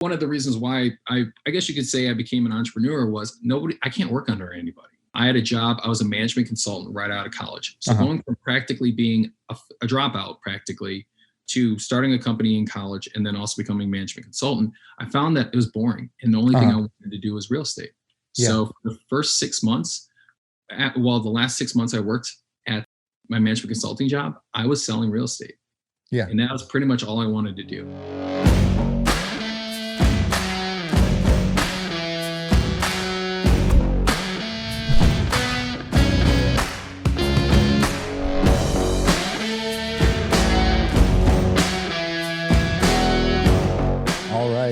One of the reasons why I guess you could say I became an entrepreneur was I can't work under anybody. I had a job. I was a management consultant right out of college. So going from practically being a dropout practically to starting a company in college and then also becoming a management consultant, I found that it was boring. And the only thing I wanted to do was real estate. So for the first 6 months, the last 6 months I worked at my management consulting job, I was selling real estate. Yeah. And that was pretty much all I wanted to do.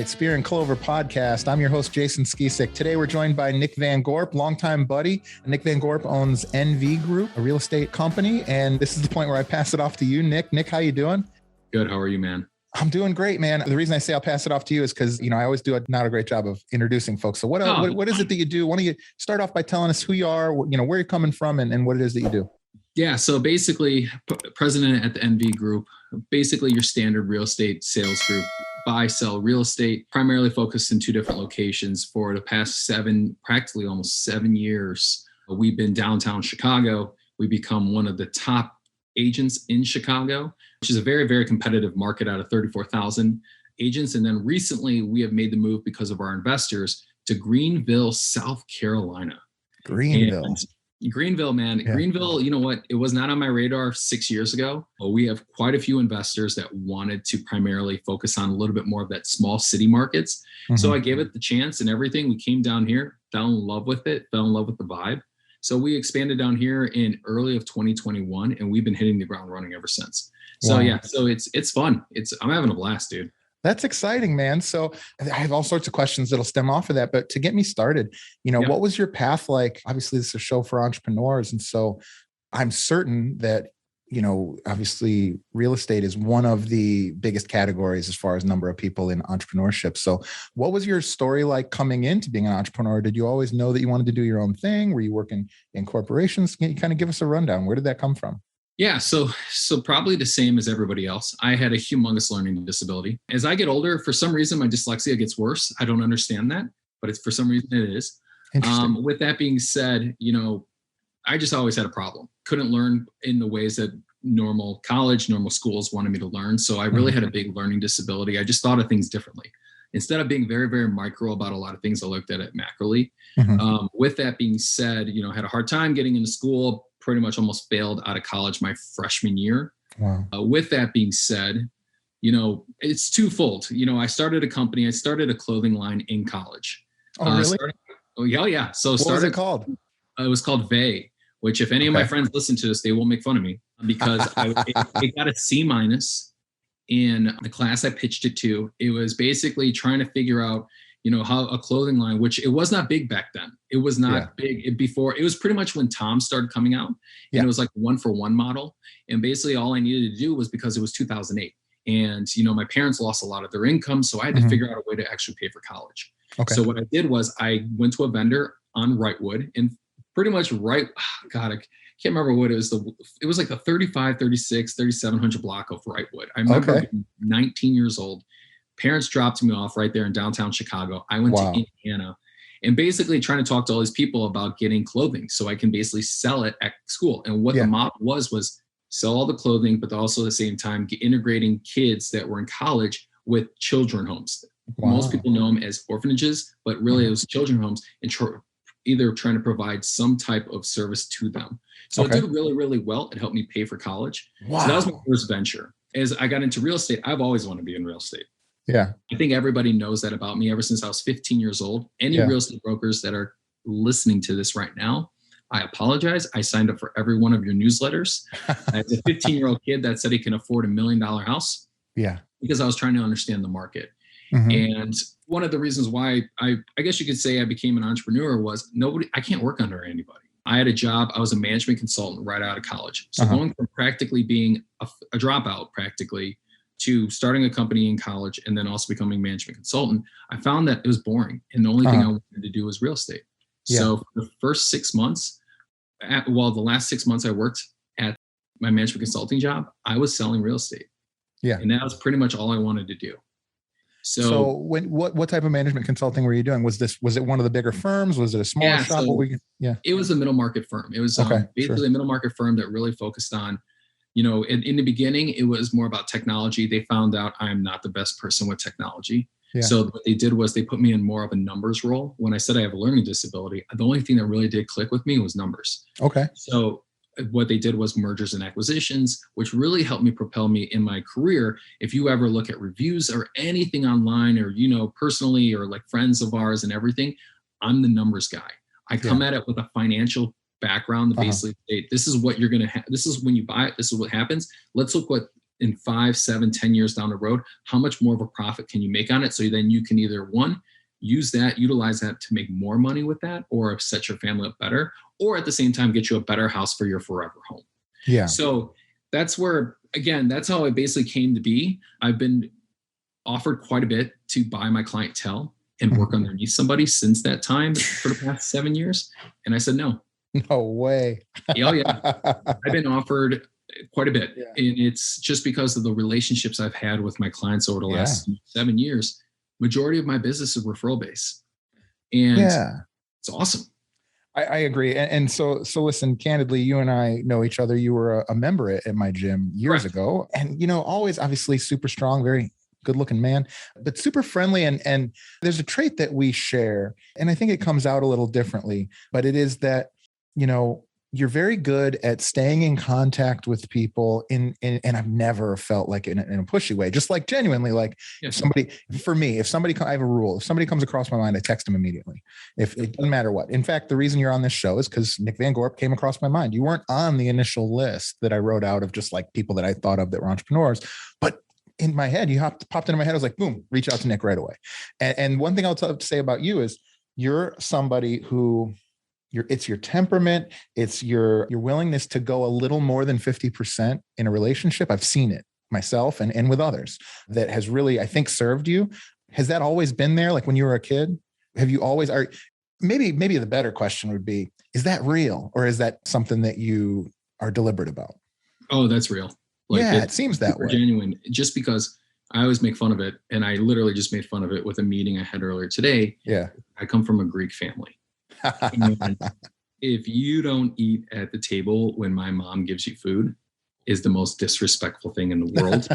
Spear and Clover podcast. I'm your host, Jason Skisick. Today, we're joined by Nick Van Gorp, longtime buddy. Nick Van Gorp owns NV Group, a real estate company. And this is the point where I pass it off to you, Nick. Nick, how you doing? Good. How are you, man? I'm doing great, man. The reason I say I'll pass it off to you is because, I always do not a great job of introducing folks. So what is it that you do? Why don't you start off by telling us who you are, where you're coming from and what it is that you do? Yeah. So basically, president at the NV Group, basically your standard real estate sales group. Buy, sell real estate, primarily focused in two different locations for the past practically almost 7 years. We've been downtown Chicago. We become one of the top agents in Chicago, which is a very, very competitive market out of 34,000 agents. And then recently we have made the move because of our investors to Greenville, South Carolina. Greenville, man. Yeah. Greenville, you know what? It was not on my radar 6 years ago. But we have quite a few investors that wanted to primarily focus on a little bit more of that small city markets. Mm-hmm. So I gave it the chance and everything. We came down here, fell in love with it, fell in love with the vibe. So we expanded down here in early of 2021, and we've been hitting the ground running ever since. So yeah, so it's fun. I'm having a blast, dude. That's exciting, man. So I have all sorts of questions that'll stem off of that, but to get me started, what was your path like? Obviously this is a show for entrepreneurs. And so I'm certain that, obviously real estate is one of the biggest categories as far as number of people in entrepreneurship. So what was your story like coming into being an entrepreneur? Did you always know that you wanted to do your own thing? Were you working in corporations? Can you kind of give us a rundown? Where did that come from? Yeah, so probably the same as everybody else. I had a humongous learning disability. As I get older, for some reason, my dyslexia gets worse. I don't understand that, but for some reason it is. With that being said, I just always had a problem. Couldn't learn in the ways that normal schools wanted me to learn. So I really had a big learning disability. I just thought of things differently. Instead of being very, very micro about a lot of things, I looked at it macroly. With that being said, had a hard time getting into school, pretty much almost failed out of college my freshman year. Wow. With that being said, it's twofold. I started a company. I started a clothing line in college. Oh, really? Yeah. So what was it called? It was called Vay, which if any of my friends listen to this, they will make fun of me because it got a C- in the class I pitched it to. It was basically trying to figure out, how a clothing line, which it was not big back then. It was not big it was pretty much when Tom started coming out. And it was like 1-for-1 model. And basically all I needed to do was, because it was 2008 and, my parents lost a lot of their income. So I had to figure out a way to actually pay for college. Okay. So what I did was I went to a vendor on Wrightwood and pretty much I can't remember what it was. It was like the 35, 36, 3700 block of Wrightwood. I remember being 19 years old. Parents dropped me off right there in downtown Chicago. I went to Indiana and basically trying to talk to all these people about getting clothing so I can basically sell it at school. And what the model was sell all the clothing, but also at the same time integrating kids that were in college with children homes. Wow. Most people know them as orphanages, but really it was children homes and either trying to provide some type of service to them. So it did really, really well. It helped me pay for college. Wow. So that was my first venture. As I got into real estate, I've always wanted to be in real estate. Yeah. I think everybody knows that about me ever since I was 15 years old. Any real estate brokers that are listening to this right now, I apologize. I signed up for every one of your newsletters. As a 15-year-old kid that said he can afford $1 million house. Yeah. Because I was trying to understand the market. And one of the reasons why I guess you could say I became an entrepreneur was I can't work under anybody. I had a job. I was a management consultant right out of college. So going from practically being a dropout practically to starting a company in college and then also becoming a management consultant, I found that it was boring. And the only thing I wanted to do was real estate. So for the first 6 months, the last 6 months I worked at my management consulting job, I was selling real estate. Yeah. And that was pretty much all I wanted to do. So what type of management consulting were you doing? Was it one of the bigger firms? Was it a smaller shop? It was a middle market firm. It was basically a middle market firm that really focused on, in the beginning, it was more about technology. They found out I'm not the best person with technology. Yeah. So what they did was they put me in more of a numbers role. When I said I have a learning disability, the only thing that really did click with me was numbers. Okay. So what they did was mergers and acquisitions, which really helped me propel me in my career. If you ever look at reviews or anything online or, personally, or like friends of ours and everything, I'm the numbers guy. I come at it with a financial background to basically say, this is what you're going to have. This is when you buy it. This is what happens. Let's look what in 5, 7, 10 years down the road, how much more of a profit can you make on it? So then you can either utilize that to make more money with that, or set your family up better, or at the same time, get you a better house for your forever home. Yeah. So that's where, again, that's how it basically came to be. I've been offered quite a bit to buy my clientele and work underneath somebody since that time for the past 7 years. And I said, no. No way. Oh, yeah. I've been offered quite a bit. Yeah. And it's just because of the relationships I've had with my clients over the last 7 years. Majority of my business is referral based. And it's awesome. I agree. And so listen, candidly, you and I know each other. You were a member at my gym years ago, and, always obviously super strong, very good looking man, but super friendly. And there's a trait that we share, and I think it comes out a little differently, but it is that, you're very good at staying in contact with people and I've never felt like in a pushy way, just like genuinely, like if somebody, I have a rule. If somebody comes across my mind, I text them immediately. If it doesn't matter what. In fact, the reason you're on this show is because Nick Van Gorp came across my mind. You weren't on the initial list that I wrote out of just like people that I thought of that were entrepreneurs, but in my head, you popped into my head. I was like, boom, reach out to Nick right away. And one thing I'll say about you is you're somebody who it's your temperament. It's your willingness to go a little more than 50% in a relationship. I've seen it myself and with others that has really, I think, served you. Has that always been there? Like when you were a kid, have you always, maybe the better question would be, is that real? Or is that something that you are deliberate about? Oh, that's real. It seems that way. Genuine, just because I always make fun of it. And I literally just made fun of it with a meeting I had earlier today. Yeah. I come from a Greek family. If you don't eat at the table when my mom gives you food is the most disrespectful thing in the world.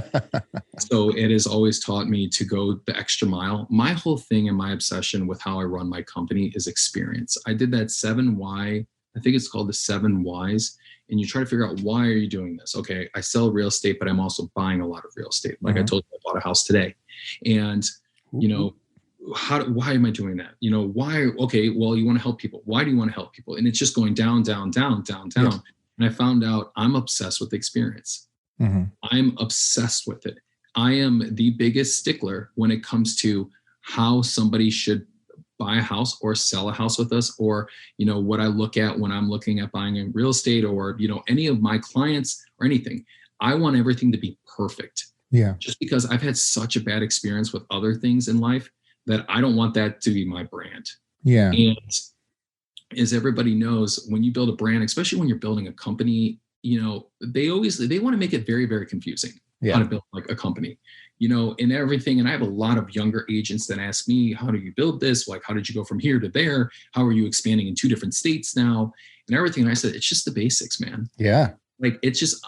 So it has always taught me to go the extra mile. My whole thing and my obsession with how I run my company is experience. I did that 7 I think it's called the 7 Whys. And you try to figure out, why are you doing this? Okay, I sell real estate, but I'm also buying a lot of real estate. Like I told you, I bought a house today. And, why am I doing that? Why? Okay, well, you want to help people. Why do you want to help people? And it's just going down, down, down, down, down. Yeah. And I found out I'm obsessed with experience. I'm obsessed with it. I am the biggest stickler when it comes to how somebody should buy a house or sell a house with us, or, what I look at when I'm looking at buying in real estate, or, any of my clients or anything. I want everything to be perfect. Yeah. Just because I've had such a bad experience with other things in life that I don't want that to be my brand. Yeah. And as everybody knows, when you build a brand, especially when you're building a company, they want to make it very, very confusing how to build like a company, and everything. And I have a lot of younger agents that ask me, how do you build this? Like, how did you go from here to there? How are you expanding in 2 different states now and everything? And I said, it's just the basics, man. Yeah. Like, it's just,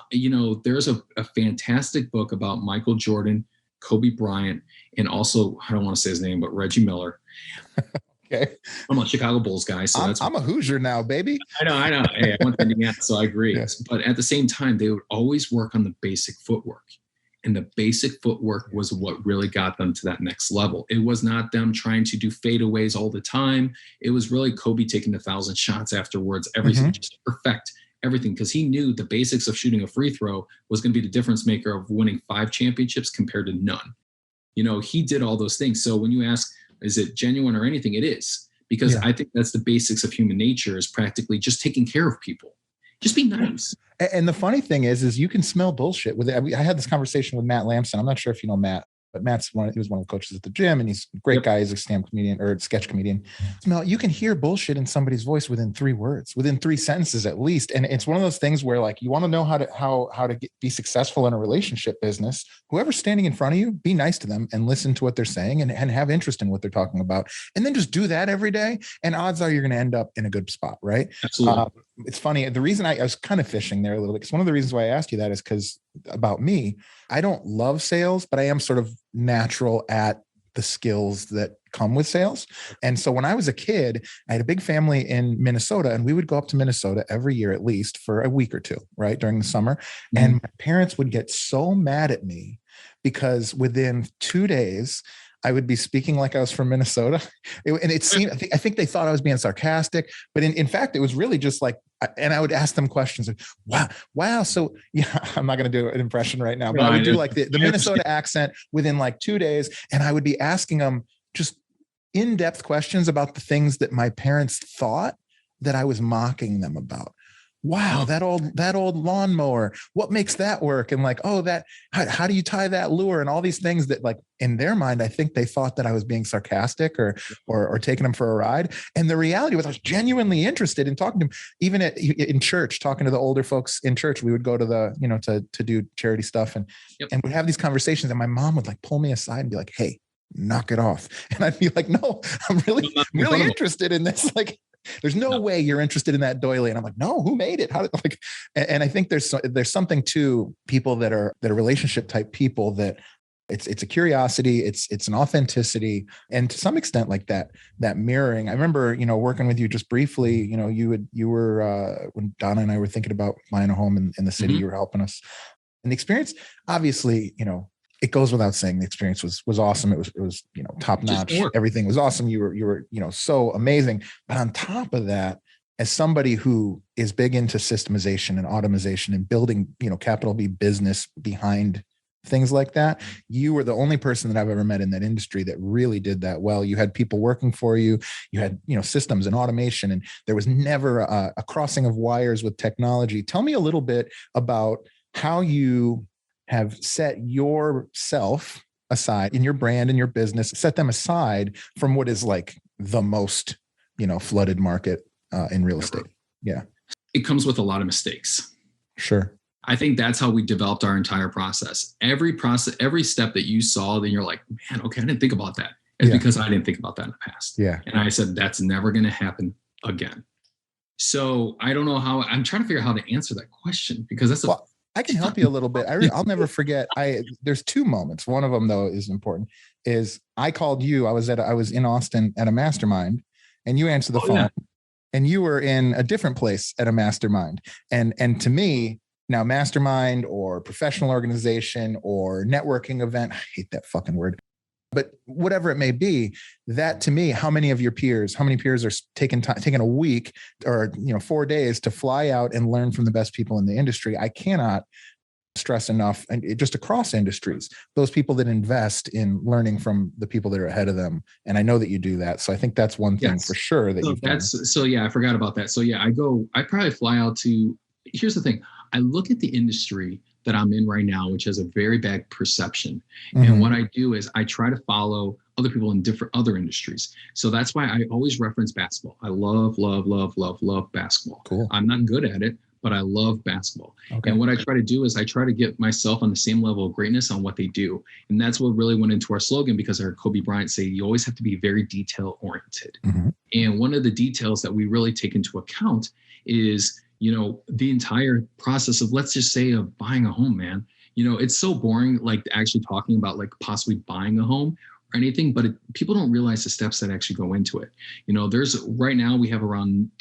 there's a fantastic book about Michael Jordan, Kobe Bryant, and also, I don't want to say his name, but Reggie Miller. Okay. I'm a Chicago Bulls guy. So I'm a Hoosier now, baby. I know. Hey, I went to Indiana, so I agree. Yes. But at the same time, they would always work on the basic footwork. And the basic footwork was what really got them to that next level. It was not them trying to do fadeaways all the time. It was really Kobe taking 1,000 shots afterwards, everything just perfect. Everything, because he knew the basics of shooting a free throw was going to be the difference maker of winning 5 championships compared to none. He did all those things. So when you ask, is it genuine or anything? It is, because I think that's the basics of human nature, is practically just taking care of people. Just be nice. And the funny thing is you can smell bullshit with it. I had this conversation with Matt Lamson. I'm not sure if you know Matt. but he was one of the coaches at the gym, and he's a great guy. He's a stand comedian or sketch comedian. Mel, you can hear bullshit in somebody's voice within 3 words, within 3 sentences at least. And it's one of those things where, like, you want to know how to be successful in a relationship business. Whoever's standing in front of you, be nice to them and listen to what they're saying and have interest in what they're talking about. And then just do that every day. And odds are you're going to end up in a good spot, right? Absolutely. It's funny. The reason I was kind of fishing there a little bit, because one of the reasons why I asked you that is because about me, I don't love sales, but I am sort of natural at the skills that come with sales. And so when I was a kid, I had a big family in Minnesota, and we would go up to Minnesota every year, at least for a week or two, right, during the summer. Mm-hmm. And my parents would get so mad at me because within 2 days, I would be speaking like I was from Minnesota. It seemed, I think they thought I was being sarcastic, but in fact, it was really just like, and I would ask them questions like, wow. So yeah, I'm not going to do an impression right now, but I would do like the Minnesota accent within like 2 days. And I would be asking them just in-depth questions about the things that my parents thought that I was mocking them about. Wow, that old lawnmower, what makes that work? And like, oh, how do you tie that lure? And all these things that, like, in their mind, I think they thought that I was being sarcastic or taking them for a ride. And the reality was I was genuinely interested in talking to them. Even in church, talking to the older folks in church, we would go to to do charity stuff and we'd have these conversations. And my mom would like pull me aside and be like, hey, knock it off. And I'd be like, no, I'm really interested in this. Like, there's no way you're interested in that doily. And I'm like, no, who made it? And I think there's something to people that are relationship type people that it's a curiosity, it's an authenticity. And to some extent, like that mirroring. I remember, working with you just briefly, you were, when Donna and I were thinking about buying a home in the city, mm-hmm. You were helping us. And the experience, obviously, it goes without saying, the experience was awesome. It was top notch. Everything was awesome. You were so amazing. But on top of that, as somebody who is big into systemization and automation and building, capital B business behind things like that, you were the only person that I've ever met in that industry that really did that well. You had people working for you. You had, systems and automation, and there was never a crossing of wires with technology. Tell me a little bit about how you have set yourself aside in your brand and your business, set them aside from what is like the most, flooded market in real estate. Yeah. It comes with a lot of mistakes. Sure. I think that's how we developed our entire process. Every step that you saw, then you're like, man, okay, I didn't think about that. It's because I didn't think about that in the past. Yeah. And I said, that's never going to happen again. So I don't know I'm trying to figure out how to answer that question, because that's I can help you a little bit. I'll never forget. There's 2 moments. One of them, though, is important. Is I called you. I was in Austin at a mastermind, and you answered the phone, and you were in a different place at a mastermind. And to me, now, mastermind or professional organization or networking event, I hate that fucking word, but whatever it may be, that to me, how many peers are taking a week or 4 days to fly out and learn from the best people in the industry? I cannot stress enough, and just across industries, those people that invest in learning from the people that are ahead of them. And I know that you do that. So I think that's one thing for sure that you've done. I forgot about that. So I probably fly out to, here's the thing. I look at the industry that I'm in right now, which has a very bad perception. Mm-hmm. And what I do is I try to follow other people in different other industries. So that's why I always reference basketball. I love basketball. Cool. I'm not good at it, but I love basketball. Okay. And what I try to do is I try to get myself on the same level of greatness on what they do. And that's what really went into our slogan, because I heard Kobe Bryant say, you always have to be very detail oriented. Mm-hmm. And one of the details that we really take into account is, the entire process of, let's just say, of buying a home, man. It's so boring, like actually talking about like possibly buying a home or anything, but people don't realize the steps that actually go into it. Right now we have around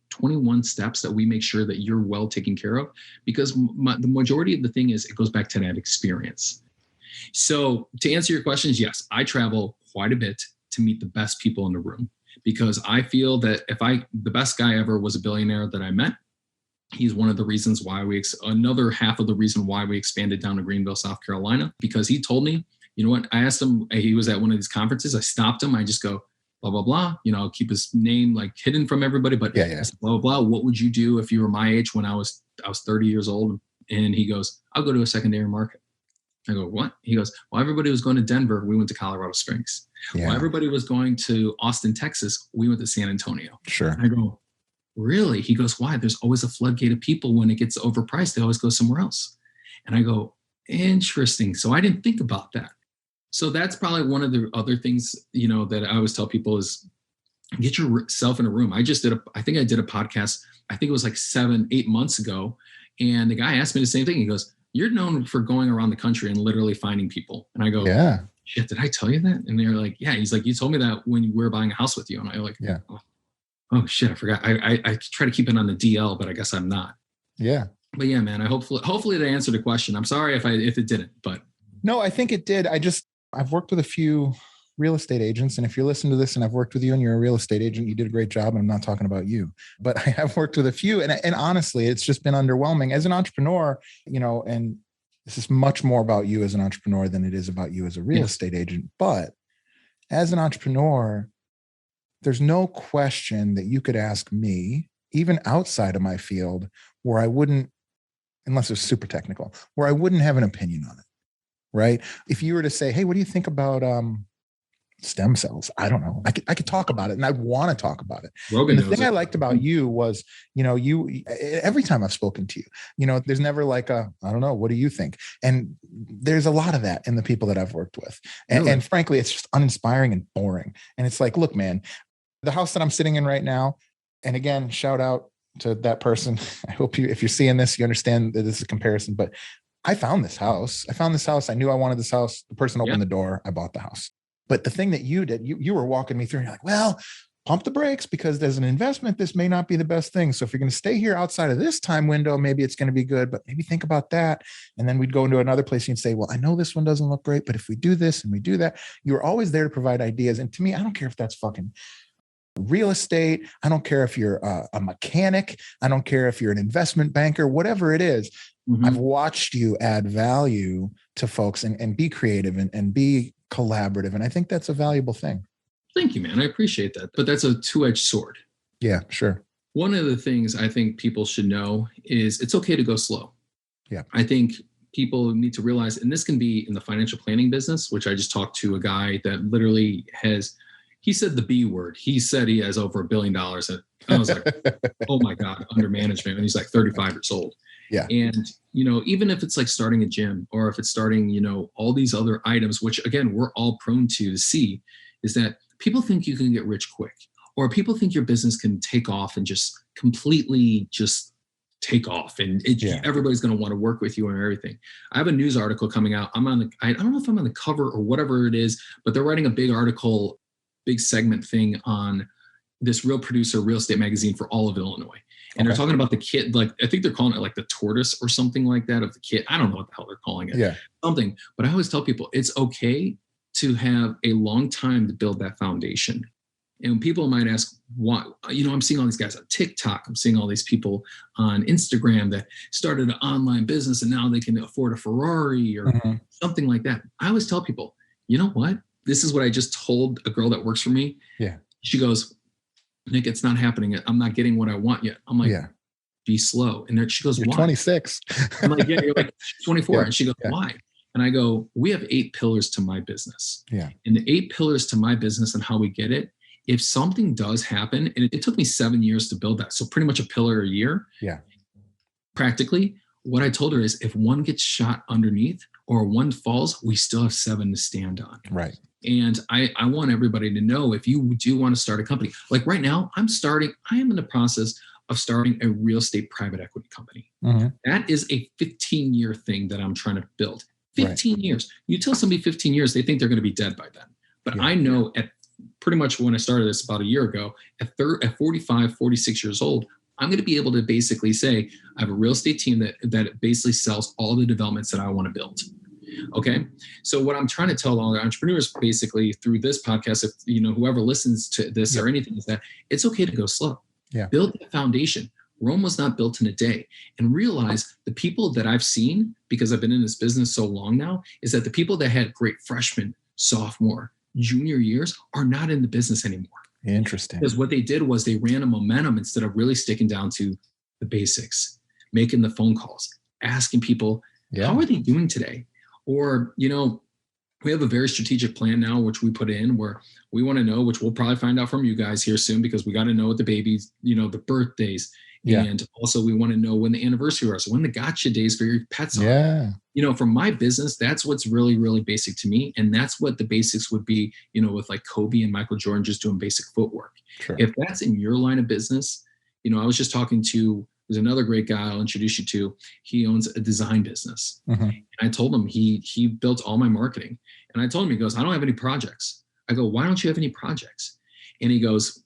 21 steps that we make sure that you're well taken care of, because the majority of the thing is, it goes back to that experience. So to answer your questions, yes, I travel quite a bit to meet the best people in the room, because I feel that the best guy ever was a billionaire that I met. He's one of the reasons why another half of the reason why we expanded down to Greenville, South Carolina, because he told me, you know what, I asked him, he was at one of these conferences. I stopped him. I just go, blah, blah, blah, I'll keep his name like hidden from everybody, but blah, blah, blah. What would you do if you were my age when I was 30 years old? And he goes, I'll go to a secondary market. I go, what? He goes, well, everybody was going to Denver. We went to Colorado Springs. Yeah. Well, everybody was going to Austin, Texas. We went to San Antonio. Sure. I go, really? He goes, why? There's always a floodgate of people. When it gets overpriced, they always go somewhere else. And I go, interesting. So I didn't think about that. So that's probably one of the other things, that I always tell people is get yourself in a room. I think I did a podcast. I think it was like 7-8 months ago. And the guy asked me the same thing. He goes, you're known for going around the country and literally finding people. And I go, yeah, shit, did I tell you that? And they're like, yeah. He's like, you told me that when we were buying a house with you. And I like, yeah. Oh shit, I forgot. I try to keep it on the DL, but I guess I'm not. Yeah. But yeah, man, hopefully that answered the question. I'm sorry if it didn't, but. No, I think it did. I've worked with a few real estate agents. And if you're listening to this and I've worked with you and you're a real estate agent, you did a great job. And I'm not talking about you, but I have worked with a few. And honestly, it's just been underwhelming as an entrepreneur, and this is much more about you as an entrepreneur than it is about you as a real estate agent. But as an entrepreneur, there's no question that you could ask me, even outside of my field, where I wouldn't, unless it's super technical, where I wouldn't have an opinion on it. Right. If you were to say, hey, what do you think about stem cells? I don't know. I could talk about it and I'd want to talk about it. And the thing I liked about you was, you, every time I've spoken to you, there's never like I don't know, what do you think? And there's a lot of that in the people that I've worked with. And frankly, it's just uninspiring and boring. And it's like, look, man, the house that I'm sitting in right now, and again, shout out to that person. I hope if you're seeing this, you understand that this is a comparison, but I found this house. I knew I wanted this house. The person opened the door. I bought the house. But the thing that you did, you were walking me through and you're like, well, pump the brakes because there's an investment. This may not be the best thing. So if you're going to stay here outside of this time window, maybe it's going to be good, but maybe think about that. And then we'd go into another place and say, well, I know this one doesn't look great, but if we do this and we do that, you're always there to provide ideas. And to me, I don't care if that's fucking real estate. I don't care if you're a mechanic. I don't care if you're an investment banker, whatever it is. Mm-hmm. I've watched you add value to folks and be creative and be collaborative. And I think that's a valuable thing. Thank you, man. I appreciate that. But that's a two-edged sword. Yeah, sure. One of the things I think people should know is it's okay to go slow. Yeah. I think people need to realize, and this can be in the financial planning business, which I just talked to a guy that literally he said the B word. He said he has over $1 billion. And I was like, oh my God, under management. And he's like 35 years old. Yeah. And, even if it's like starting a gym or if it's starting, all these other items, which again, we're all prone to see, is that people think you can get rich quick, or people think your business can take off and just completely just take off. And everybody's going to want to work with you and everything. I have a news article coming out. I don't know if I'm on the cover or whatever it is, but they're writing a big article, big segment thing on this real producer, real estate magazine for all of Illinois. And they're talking about the kit, like, I think they're calling it like the tortoise or something like that of the kit. I don't know what the hell they're calling it. Yeah. Something. But I always tell people it's okay to have a long time to build that foundation. And people might ask, why? I'm seeing all these guys on TikTok. I'm seeing all these people on Instagram that started an online business and now they can afford a Ferrari or something like that. I always tell people, you know what? This is what I just told a girl that works for me. Yeah. She goes, Nick, it's not happening. I'm not getting what I want yet. I'm like, be slow. And then she goes, you're why? 26. I'm like, yeah, you're like 24. And she goes, why? And I go, we have 8 pillars to my business. Yeah. And the 8 pillars to my business and how we get it, if something does happen, and it took me 7 years to build that. So pretty much a pillar a year. Yeah. Practically, what I told her is if one gets shot underneath or one falls, we still have 7 to stand on. Right. And I want everybody to know, if you do want to start a company, like right now, I am in the process of starting a real estate private equity company. Mm-hmm. That is a 15-year thing that I'm trying to build. 15 years. You tell somebody 15 years, they think they're going to be dead by then. But I know at pretty much when I started this about a year ago, at 45, 46 years old, I'm going to be able to basically say, I have a real estate team that basically sells all the developments that I want to build. Okay. So what I'm trying to tell all the entrepreneurs basically through this podcast, if whoever listens to this or anything, is that it's okay to go slow. Yeah. Build that foundation. Rome was not built in a day. And realize the people that I've seen, because I've been in this business so long now, is that the people that had great freshman, sophomore, junior years are not in the business anymore. Interesting. Because what they did was they ran a momentum instead of really sticking down to the basics, making the phone calls, asking people, how are they doing today? Or, we have a very strategic plan now, which we put in where we want to know, which we'll probably find out from you guys here soon, because we got to know what the babies, the birthdays. Yeah. And also we want to know when the anniversary are, so when the gotcha days for your pets are. Yeah. For my business, that's what's really, really basic to me. And that's what the basics would be, with like Kobe and Michael Jordan just doing basic footwork. Sure. If that's in your line of business, I was just talking to, there's another great guy I'll introduce you to. He owns a design business. Mm-hmm. And I told him he built all my marketing. And I told him, he goes, I don't have any projects. I go, why don't you have any projects? And he goes,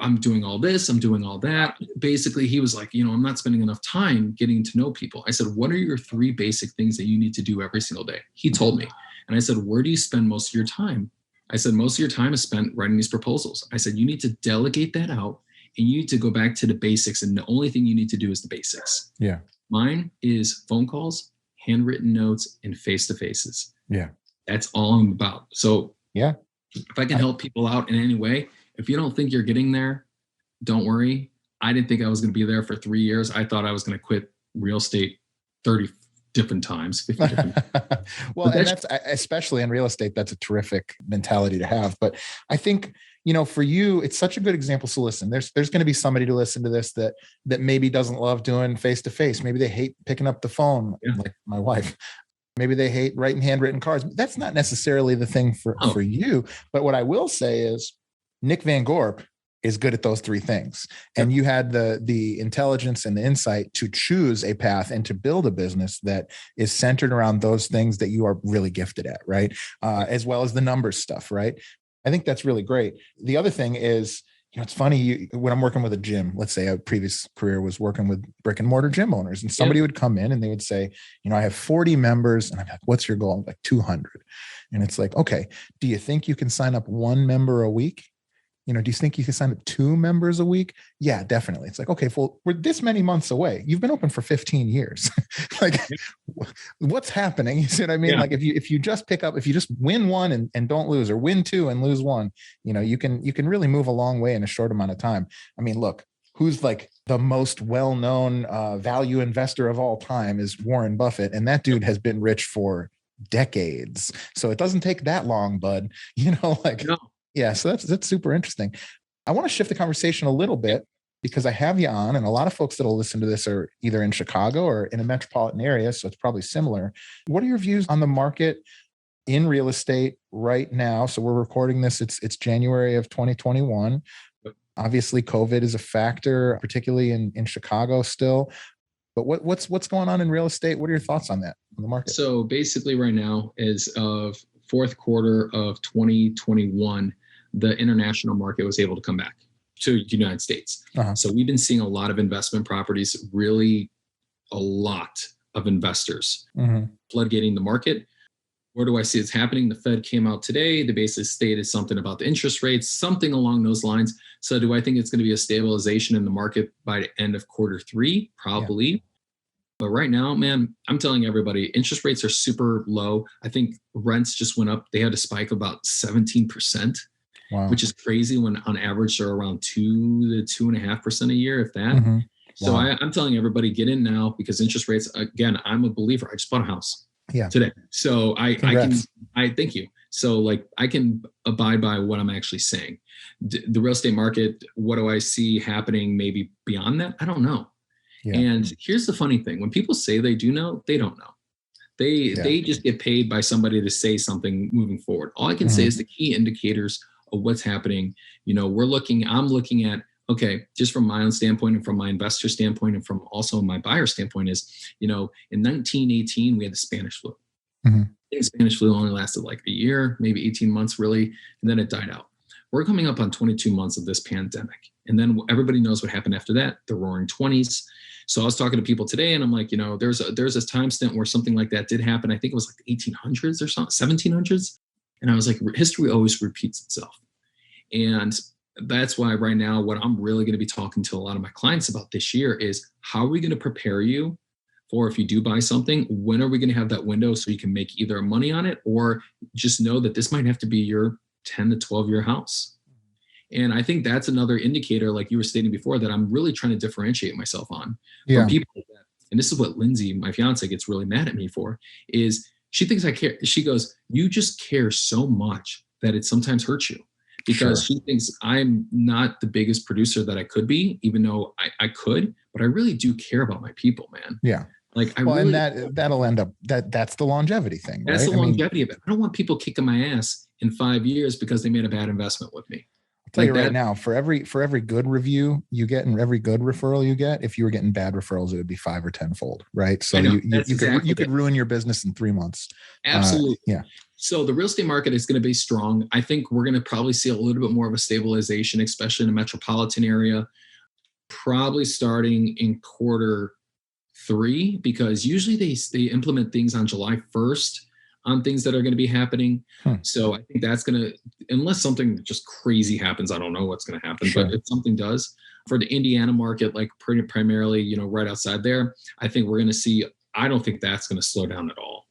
I'm doing all this, I'm doing all that. Basically, he was like, I'm not spending enough time getting to know people. I said, what are your 3 basic things that you need to do every single day? He told me. And I said, where do you spend most of your time? I said, most of your time is spent writing these proposals. I said, you need to delegate that out. And you need to go back to the basics. And the only thing you need to do is the basics. Yeah. Mine is phone calls, handwritten notes, and face-to-faces. Yeah. That's all I'm about. So yeah, if I can help people out in any way, if you don't think you're getting there, don't worry. I didn't think I was going to be there for 3 years. I thought I was going to quit real estate 30 different times, 50 different Well, and that's especially in real estate, that's a terrific mentality to have. But I think, for you, it's such a good example. So listen, there's going to be somebody to listen to this that maybe doesn't love doing face-to-face. Maybe they hate picking up the phone, like my wife. Maybe they hate writing handwritten cards. That's not necessarily the thing for you. But what I will say is Nick Van Gorp is good at those 3 things. And you had the intelligence and the insight to choose a path and to build a business that is centered around those things that you are really gifted at, right? As well as the numbers stuff, right? I think that's really great. The other thing is, it's funny, when I'm working with a gym, let's say a previous career was working with brick and mortar gym owners, and somebody would come in and they would say, I have 40 members. And I'm like, what's your goal? I'm like, 200. And it's like, okay, do you think you can sign up 1 member a week? Do you think you can sign up 2 members a week? Yeah, definitely. It's like, okay, well, we're this many months away. You've been open for 15 years. Like, what's happening? You see what I mean? Yeah. Like if you just win 1 and don't lose, or win 2 and lose 1, you can really move a long way in a short amount of time. I mean, look, who's like the most well-known value investor of all time is Warren Buffett. And that dude has been rich for decades. So it doesn't take that long, bud. No. Yeah, so that's super interesting. I want to shift the conversation a little bit because I have you on, and a lot of folks that'll listen to this are either in Chicago or in a metropolitan area, so it's probably similar. What are your views on the market in real estate right now? So we're recording this, it's January of 2021. Obviously, COVID is a factor, particularly in Chicago still. But what's going on in real estate? What are your thoughts on that, on the market? So basically right now, as of fourth quarter of 2021, the international market was able to come back to the United States. Uh-huh. So we've been seeing a lot of investment properties, really a lot of investors floodgating the market. Where do I see it's happening? The Fed came out today. They basically stated something about the interest rates, something along those lines. So do I think it's going to be a stabilization in the market by the end of quarter 3? Probably. Yeah. But right now, man, I'm telling everybody, interest rates are super low. I think rents just went up. They had a spike of about 17%, wow, which is crazy when on average they're around 2 to 2.5% a year, if that. Mm-hmm. So wow. I'm telling everybody, get in now, because interest rates, again, I'm a believer. I just bought a house today. So I thank you. So like I can abide by what I'm actually saying. The real estate market, what do I see happening maybe beyond that? I don't know. Yeah. And here's the funny thing. When people say they do know, they don't know. They just get paid by somebody to say something moving forward. All I can say is the key indicators of what's happening. I'm looking at, okay, just from my own standpoint and from my investor standpoint and from also my buyer standpoint is, in 1918, we had the Spanish flu. Mm-hmm. I think Spanish flu only lasted like a year, maybe 18 months really, and then it died out. We're coming up on 22 months of this pandemic. And then everybody knows what happened after that, the roaring 20s. So I was talking to people today and I'm like, there's a time stint where something like that did happen. I think it was like the 1800s or something, 1700s. And I was like, history always repeats itself. And that's why right now, what I'm really going to be talking to a lot of my clients about this year is how are we going to prepare you for if you do buy something, when are we going to have that window so you can make either money on it or just know that this might have to be your 10 to 12 year house. And I think that's another indicator, like you were stating before, that I'm really trying to differentiate myself on from people that and this is what Lindsay, my fiance, gets really mad at me for, is she thinks I care. She goes, you just care so much that it sometimes hurts you, because she thinks I'm not the biggest producer that I could be, even though I could, but I really do care about my people, man. Yeah. Like and that'll end up that's the longevity thing. That's right? the longevity of it. I don't want people kicking my ass in 5 years because they made a bad investment with me. I'll tell you right now, for every good review you get and every good referral you get, if you were getting bad referrals, it would be 5 or 10-fold, right? So you could ruin your business in 3 months. Absolutely. Yeah. So the real estate market is going to be strong. I think we're going to probably see a little bit more of a stabilization, especially in the metropolitan area, probably starting in Q3, because usually they implement things on July 1st on things that are going to be happening. So I think that's going to, unless something just crazy happens, I don't know what's going to happen, but if something does, for the Indiana market, like primarily, right outside there, I think we're going to see, I don't think that's going to slow down at all.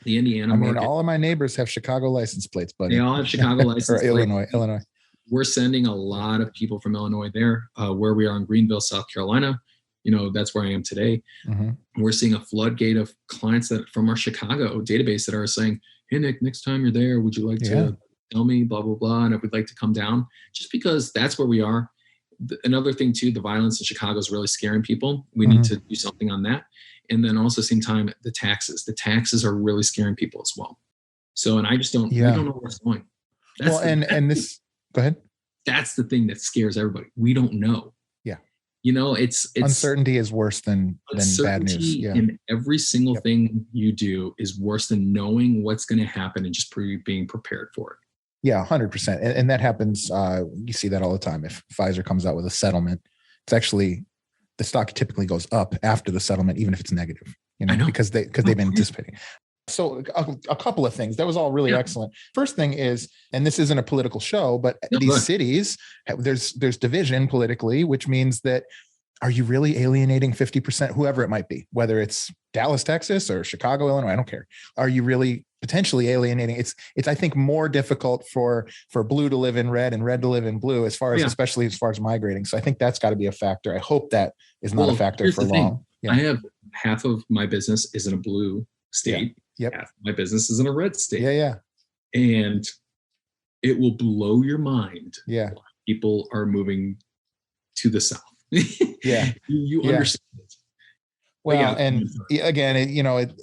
The Indiana market. All of my neighbors have Chicago license plates, buddy. They all have Chicago license or plates. Illinois. We're sending a lot of people from Illinois there, where we are in Greenville, South Carolina. That's where I am today. Mm-hmm. We're seeing a floodgate of clients that from our Chicago database that are saying, hey, Nick, next time you're there, would you like to tell me, blah, blah, blah, and if we'd like to come down, just because that's where we are. Another thing too, the violence in Chicago is really scaring people. We need to do something on that. And then also same time, the taxes are really scaring people as well. So, and I just don't, we don't know where it's going. That's and this, go ahead. That's the thing that scares everybody. We don't know. It's uncertainty is worse than bad news. Yeah. And every single thing you do is worse than knowing what's going to happen and just being prepared for it. Yeah, 100%. And that happens. You see that all the time. If Pfizer comes out with a settlement, it's actually, the stock typically goes up after the settlement, even if it's negative, because they've been anticipating. So a couple of things. That was all really excellent. First thing is, and this isn't a political show, but these cities, there's division politically, which means that, are you really alienating 50%, whoever it might be, whether it's Dallas, Texas or Chicago, Illinois, I don't care. Are you really potentially alienating? It's I think more difficult for blue to live in red and red to live in blue, especially as far as migrating. So I think that's got to be a factor. I hope that is not a factor for long. Yeah. I have half of my business is in a blue state. Yep. Half of my business is in a red state. Yeah. And it will blow your mind. Yeah. People are moving to the South. Yeah. You understand it. Well, and again,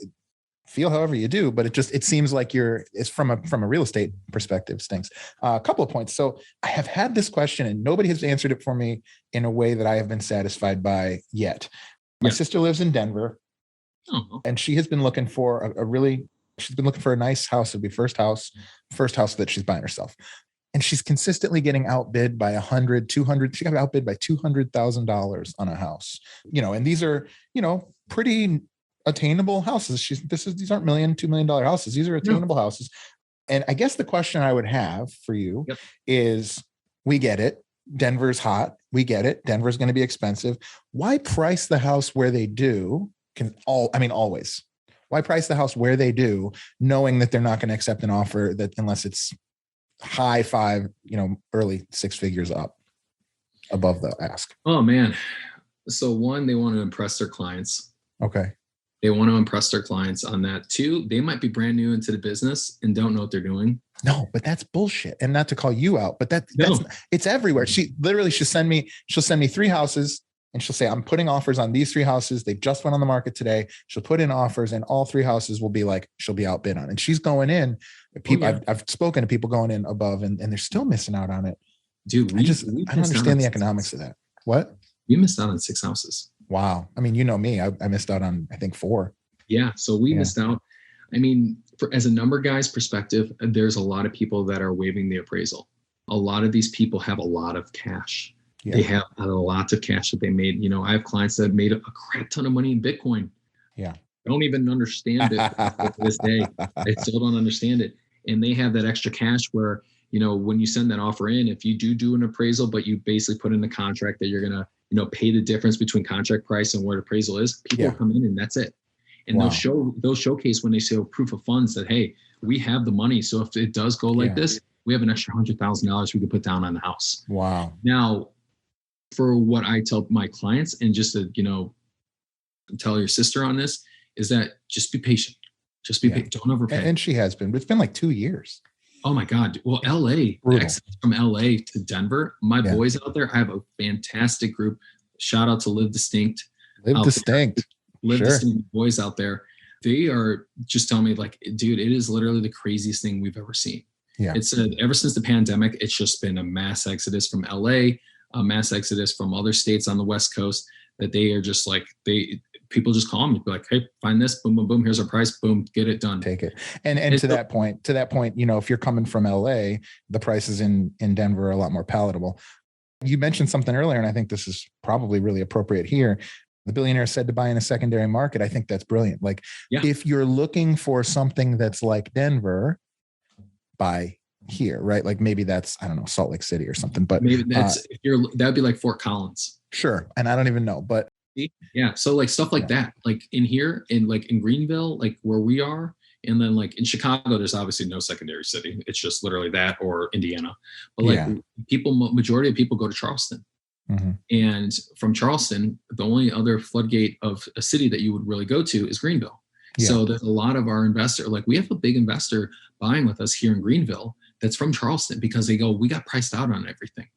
feel however you do, but it seems like it's from a real estate perspective stinks. A couple of points. So I have had this question and nobody has answered it for me in a way that I have been satisfied by yet. My sister lives in Denver. And she has been looking for she's been looking for a nice house. It'll be first house that she's buying herself. And she's consistently getting outbid by 100, 200. She got outbid by $200,000 on a house, and these are, pretty attainable houses. These aren't $1 million, $2 million houses. These are attainable houses. And I guess the question I would have for you is, we get it. Denver's hot. We get it. Denver's going to be expensive. Why price the house where they do? Always. Why price the house where they do, knowing that they're not going to accept an offer that unless it's high 5, early 6 figures up above the ask? Oh man. So one, they want to impress their clients. Okay. They want to impress their clients on that. 2, they might be brand new into the business and don't know what they're doing. No, but that's bullshit. And not to call you out, but it's everywhere. She'll send me 3 houses. And she'll say, I'm putting offers on these 3 houses. They just went on the market today. She'll put in offers and all 3 houses will be like, she'll be outbid on. And she's going in. People, I've spoken to people going in above and they're still missing out on it. Dude, I don't understand the economics of that. What? We missed out on 6 houses. Wow. I mean, me, I missed out on, I think 4. Yeah. So we missed out. I mean, as a number guy's perspective, there's a lot of people that are waiving the appraisal. A lot of these people have a lot of cash. Yeah. They have a lot of cash that they made. I have clients that made a crap ton of money in Bitcoin. Yeah. I don't even understand it to this day. I still don't understand it. And they have that extra cash where, when you send that offer in, if you do an appraisal, but you basically put in the contract that you're going to, pay the difference between contract price and where the appraisal is, people will come in and that's it. And they'll showcase when they show proof of funds that, hey, we have the money. So if it does go like this, we have an extra $100,000 we can put down on the house. Wow. Now, for what I tell my clients and just to, tell your sister on this is that just be patient. Just be patient. Don't overpay. And she has been, but it's been like 2 years. Oh my God. Well, LA, from LA to Denver, my boys out there, I have a fantastic group. Shout out to Live Distinct. Live Distinct boys out there. They are just telling me like, dude, it is literally the craziest thing we've ever seen. Yeah. It's ever since the pandemic, it's just been a mass exodus from LA, a mass exodus from other states on the West Coast, that they are just like, people just call me, be like, hey, find this, boom, boom, boom. Here's our price, boom, get it done. Take it. And to that point, if you're coming from LA, the prices in Denver are a lot more palatable. You mentioned something earlier, and I think this is probably really appropriate here. The billionaire said to buy in a secondary market. I think that's brilliant. Like if you're looking for something that's like Denver, buy here, right? Like maybe that's, I don't know, Salt Lake City or something, but maybe that'd be like Fort Collins. Sure. And I don't even know, but yeah. So like stuff like that, like in here in Greenville, like where we are. And then like in Chicago, there's obviously no secondary city. It's just literally that or Indiana. But like majority of people go to Charleston. Mm-hmm. And from Charleston, the only other floodgate of a city that you would really go to is Greenville. Yeah. So there's a lot of our investor, like we have a big investor buying with us here in Greenville that's from Charleston, because they go, we got priced out on everything.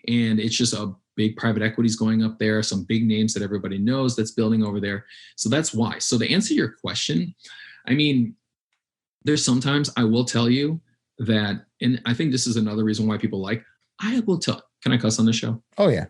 And it's just a big private equities going up there, some big names that everybody knows that's building over there. So that's why. So to answer your question, I mean, there's sometimes I will tell you that, and I think this is another reason why people I will tell, can I cuss on the show? Oh yeah.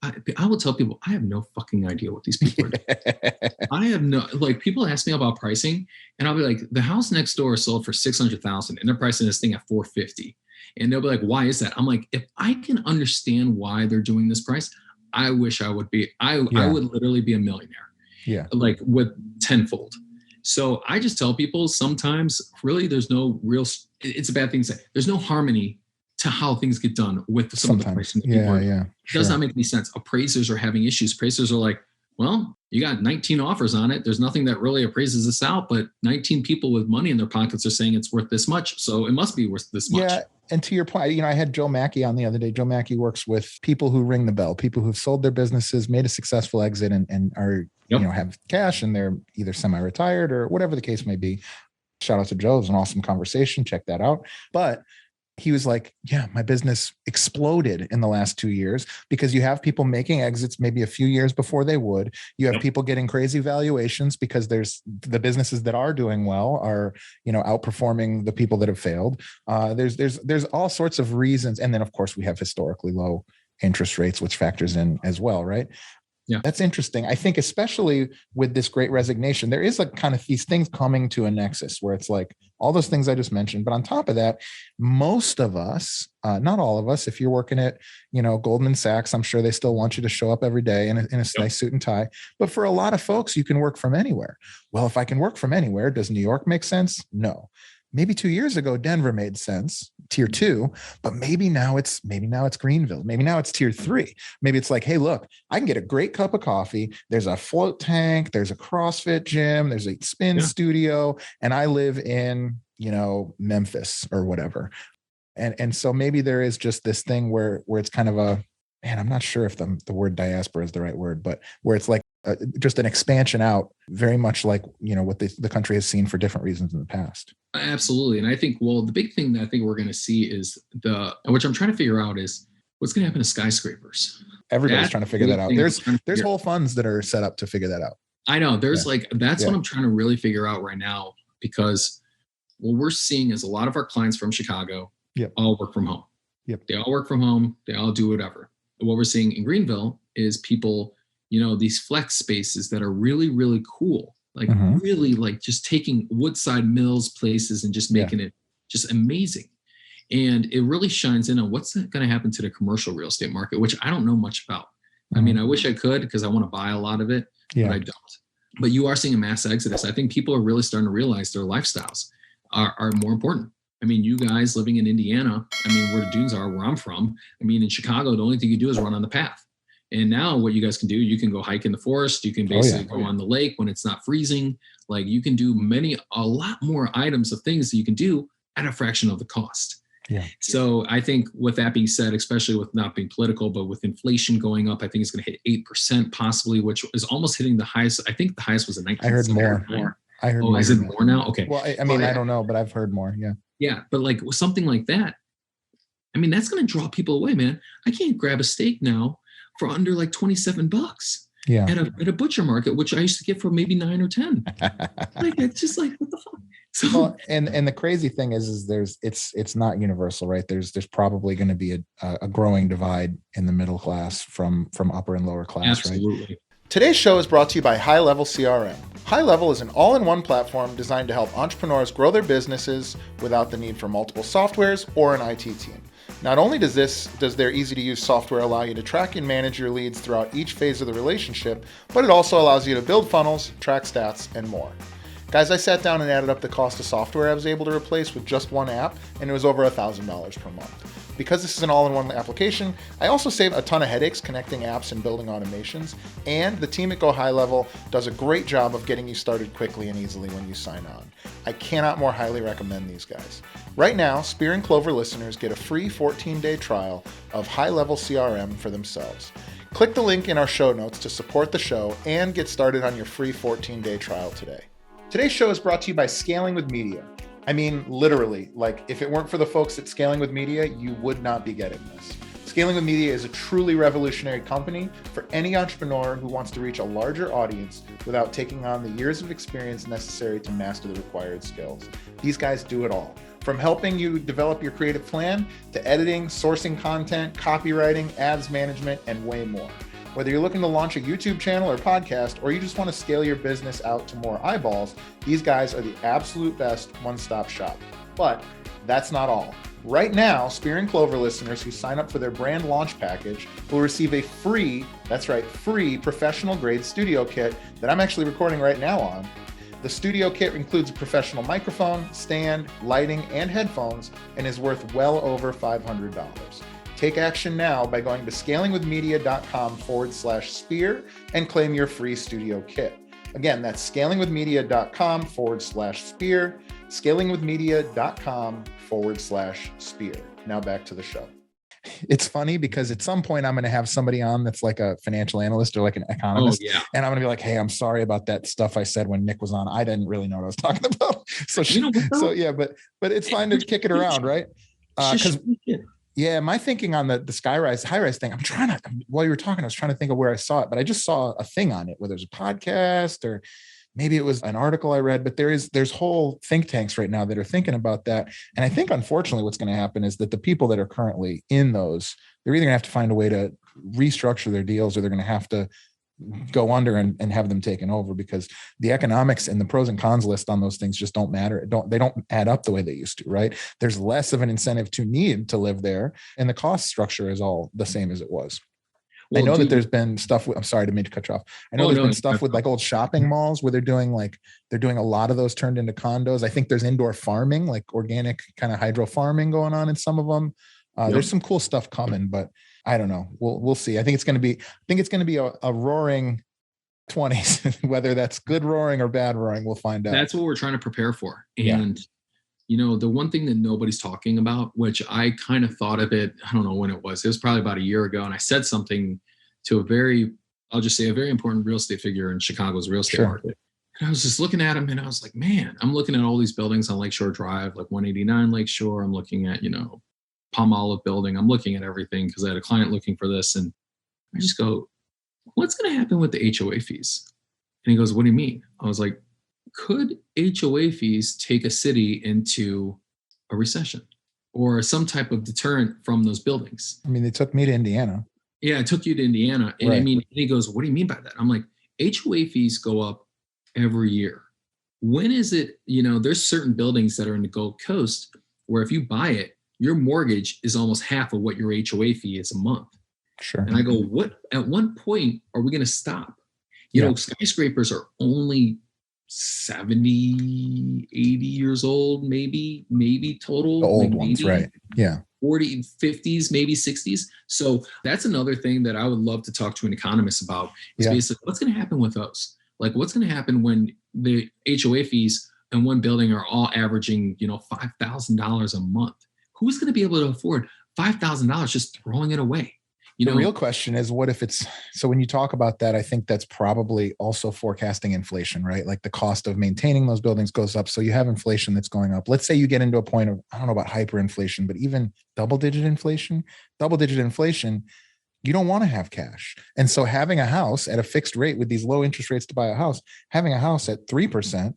I will tell people, I have no fucking idea what these people are doing. I have no, like people ask me about pricing and I'll be like, the house next door is sold for 600,000 and they're pricing this thing at 450. And they'll be like, why is that? I'm like, if I can understand why they're doing this price, I wish I would be, I would literally be a millionaire. Yeah. Like with tenfold. So I just tell people sometimes really there's no real, it's a bad thing to say. There's no harmony to how things get done with some of the pricing. It does not make any sense. Appraisers are having issues. Appraisers are like, well, you got 19 offers on it. There's nothing that really appraises this out, but 19 people with money in their pockets are saying it's worth this much. So it must be worth this much. Yeah. And to your point, I had Joe Mackey on the other day. Joe Mackey works with people who ring the bell, people who've sold their businesses, made a successful exit and are, have cash and they're either semi-retired or whatever the case may be. Shout out to Joe. It was an awesome conversation. Check that out. But he was like, yeah, my business exploded in the last 2 years because you have people making exits maybe a few years before they would. You have people getting crazy valuations because there's the businesses that are doing well are, outperforming the people that have failed. There's all sorts of reasons. And then of course we have historically low interest rates, which factors in as well, right? Yeah, that's interesting. I think especially with this great resignation, there is a kind of these things coming to a nexus where it's like all those things I just mentioned. But on top of that, most of us, not all of us, if you're working at, Goldman Sachs, I'm sure they still want you to show up every day in a nice suit and tie. But for a lot of folks, you can work from anywhere. Well, if I can work from anywhere, does New York make sense? No. Maybe 2 years ago, Denver made sense, tier 2, but maybe now it's Greenville. Maybe now it's tier 3. Maybe it's like, hey, look, I can get a great cup of coffee. There's a float tank. There's a CrossFit gym. There's a spin studio. And I live in, Memphis or whatever. And so maybe there is just this thing where it's kind of I'm not sure if the word diaspora is the right word, but where it's like just an expansion out, very much like, what the country has seen for different reasons in the past. Absolutely. And I think, the big thing that I think we're going to see is which I'm trying to figure out is what's going to happen to skyscrapers. Everybody's trying to figure that out. There's whole funds that are set up to figure that out. I know that's what I'm trying to really figure out right now, because what we're seeing is a lot of our clients from Chicago all work from home. Yep. They all work from home. They all do whatever. And what we're seeing in Greenville is people, these flex spaces that are really, really cool. Like really like just taking Woodside Mills places and just making it just amazing. And it really shines in on what's going to happen to the commercial real estate market, which I don't know much about. I mean, I wish I could because I want to buy a lot of it, but I don't. But you are seeing a mass exodus. I think people are really starting to realize their lifestyles are more important. I mean, you guys living in Indiana, where the dunes are, where I'm from. In Chicago, the only thing you do is run on the path. And now what you guys can do, you can go hike in the forest. You can basically go on the lake when it's not freezing. Like you can do a lot more items of things that you can do at a fraction of the cost. Yeah. So I think with that being said, especially with not being political, but with inflation going up, I think it's going to hit 8% possibly, which is almost hitting the highest. I think the highest was in I heard 1979. more. I heard Oh, more. is it more now? Okay. Well, I mean, I don't know, but I've heard more. Yeah. Yeah. But like something like that, I mean, that's going to draw people away, man. I can't grab a steak now for under like $27. Yeah. At a butcher market, which I used to get for maybe 9 or 10. Like, it's just like, what the fuck? So, well, and the crazy thing is it's not universal, right? There's probably going to be a growing divide in the middle class from upper and lower class, absolutely. Right? Today's show is brought to you by HighLevel CRM. HighLevel is an all-in-one platform designed to help entrepreneurs grow their businesses without the need for multiple softwares or an IT team. Not only does their easy-to-use software allow you to track and manage your leads throughout each phase of the relationship, but it also allows you to build funnels, track stats, and more. Guys, I sat down and added up the cost of software I was able to replace with just one app, and it was over $1,000 per month. Because this is an all-in-one application, I also save a ton of headaches connecting apps and building automations, and the team at Go HighLevel does a great job of getting you started quickly and easily when you sign on. I cannot more highly recommend these guys. Right now, Spear and Clover listeners get a free 14-day trial of HighLevel CRM for themselves. Click the link in our show notes to support the show and get started on your free 14-day trial today. Today's show is brought to you by Scaling with Media. I mean, literally, like if it weren't for the folks at Scaling with Media, you would not be getting this. Scaling with Media is a truly revolutionary company for any entrepreneur who wants to reach a larger audience without taking on the years of experience necessary to master the required skills. These guys do it all. From helping you develop your creative plan to editing, sourcing content, copywriting, ads management, and way more. Whether you're looking to launch a YouTube channel or podcast, or you just want to scale your business out to more eyeballs, these guys are the absolute best one-stop shop. But that's not all. Right now, Spear and Clover listeners who sign up for their brand launch package will receive a free professional grade studio kit that I'm actually recording right now on. The studio kit includes a professional microphone, stand, lighting, and headphones, and is worth well over $500. Take action now by going to scalingwithmedia.com/spear and claim your free studio kit. Again, that's scalingwithmedia.com/spear, scalingwithmedia.com/spear. Now back to the show. It's funny because at some point I'm going to have somebody on that's like a financial analyst or like an economist. Oh, yeah. And I'm going to be like, hey, I'm sorry about that stuff I said when Nick was on. I didn't really know what I was talking about. So yeah, but it's fine to kick it around, right? Because yeah, my thinking on the high rise thing, while you were talking, I was trying to think of where I saw it, but I just saw a thing on it, whether it's a podcast or maybe it was an article I read, but there's whole think tanks right now that are thinking about that. And I think, unfortunately, what's going to happen is that the people that are currently in those, they're either going to have to find a way to restructure their deals, or they're going to have to go under and have them taken over, because the economics and the pros and cons list on those things just don't matter. They don't add up the way they used to, right? There's less of an incentive to need to live there, and the cost structure is all the same as it was. Well, I know that there's been stuff I'm sorry to mean to cut you off. I know there's been stuff with like old shopping malls where they're doing a lot of those turned into condos. I think there's indoor farming, like organic kind of hydro farming going on in some of them. There's some cool stuff coming, but I don't know. We'll see. I think it's going to be a roaring 20s, whether that's good roaring or bad roaring. We'll find out. That's what we're trying to prepare for. And, the one thing that nobody's talking about, which I kind of thought of it, I don't know when it was probably about a year ago. And I said something to a very important real estate figure in Chicago's real estate market. And I was just looking at him and I was like, man, I'm looking at all these buildings on Lakeshore Drive, like 189 Lakeshore. I'm looking at, Palm Olive building. I'm looking at everything because I had a client looking for this. And I just go, what's going to happen with the HOA fees? And he goes, what do you mean? I was like, could HOA fees take a city into a recession or some type of deterrent from those buildings? I mean, they took me to Indiana. Yeah, I took you to Indiana. And right. I mean, and he goes, what do you mean by that? I'm like, HOA fees go up every year. When is it, there's certain buildings that are in the Gold Coast where if you buy it, your mortgage is almost half of what your HOA fee is a month. Sure. And I go, at one point are we going to stop? Skyscrapers are only 70, 80 years old, maybe total. The old ones, right? Yeah. 40, 50s, maybe 60s. So that's another thing that I would love to talk to an economist about is basically what's going to happen with those? Like what's going to happen when the HOA fees in one building are all averaging, $5,000 a month? who's going to be able to afford $5,000 just throwing it away? The real question is, what if it's, so when you talk about that, I think that's probably also forecasting inflation, right? Like the cost of maintaining those buildings goes up. So you have inflation that's going up. Let's say you get into a point of, I don't know about hyperinflation, but even double-digit inflation, you don't want to have cash. And so having a house at a fixed rate with these low interest rates to buy a house, having a house at 3%,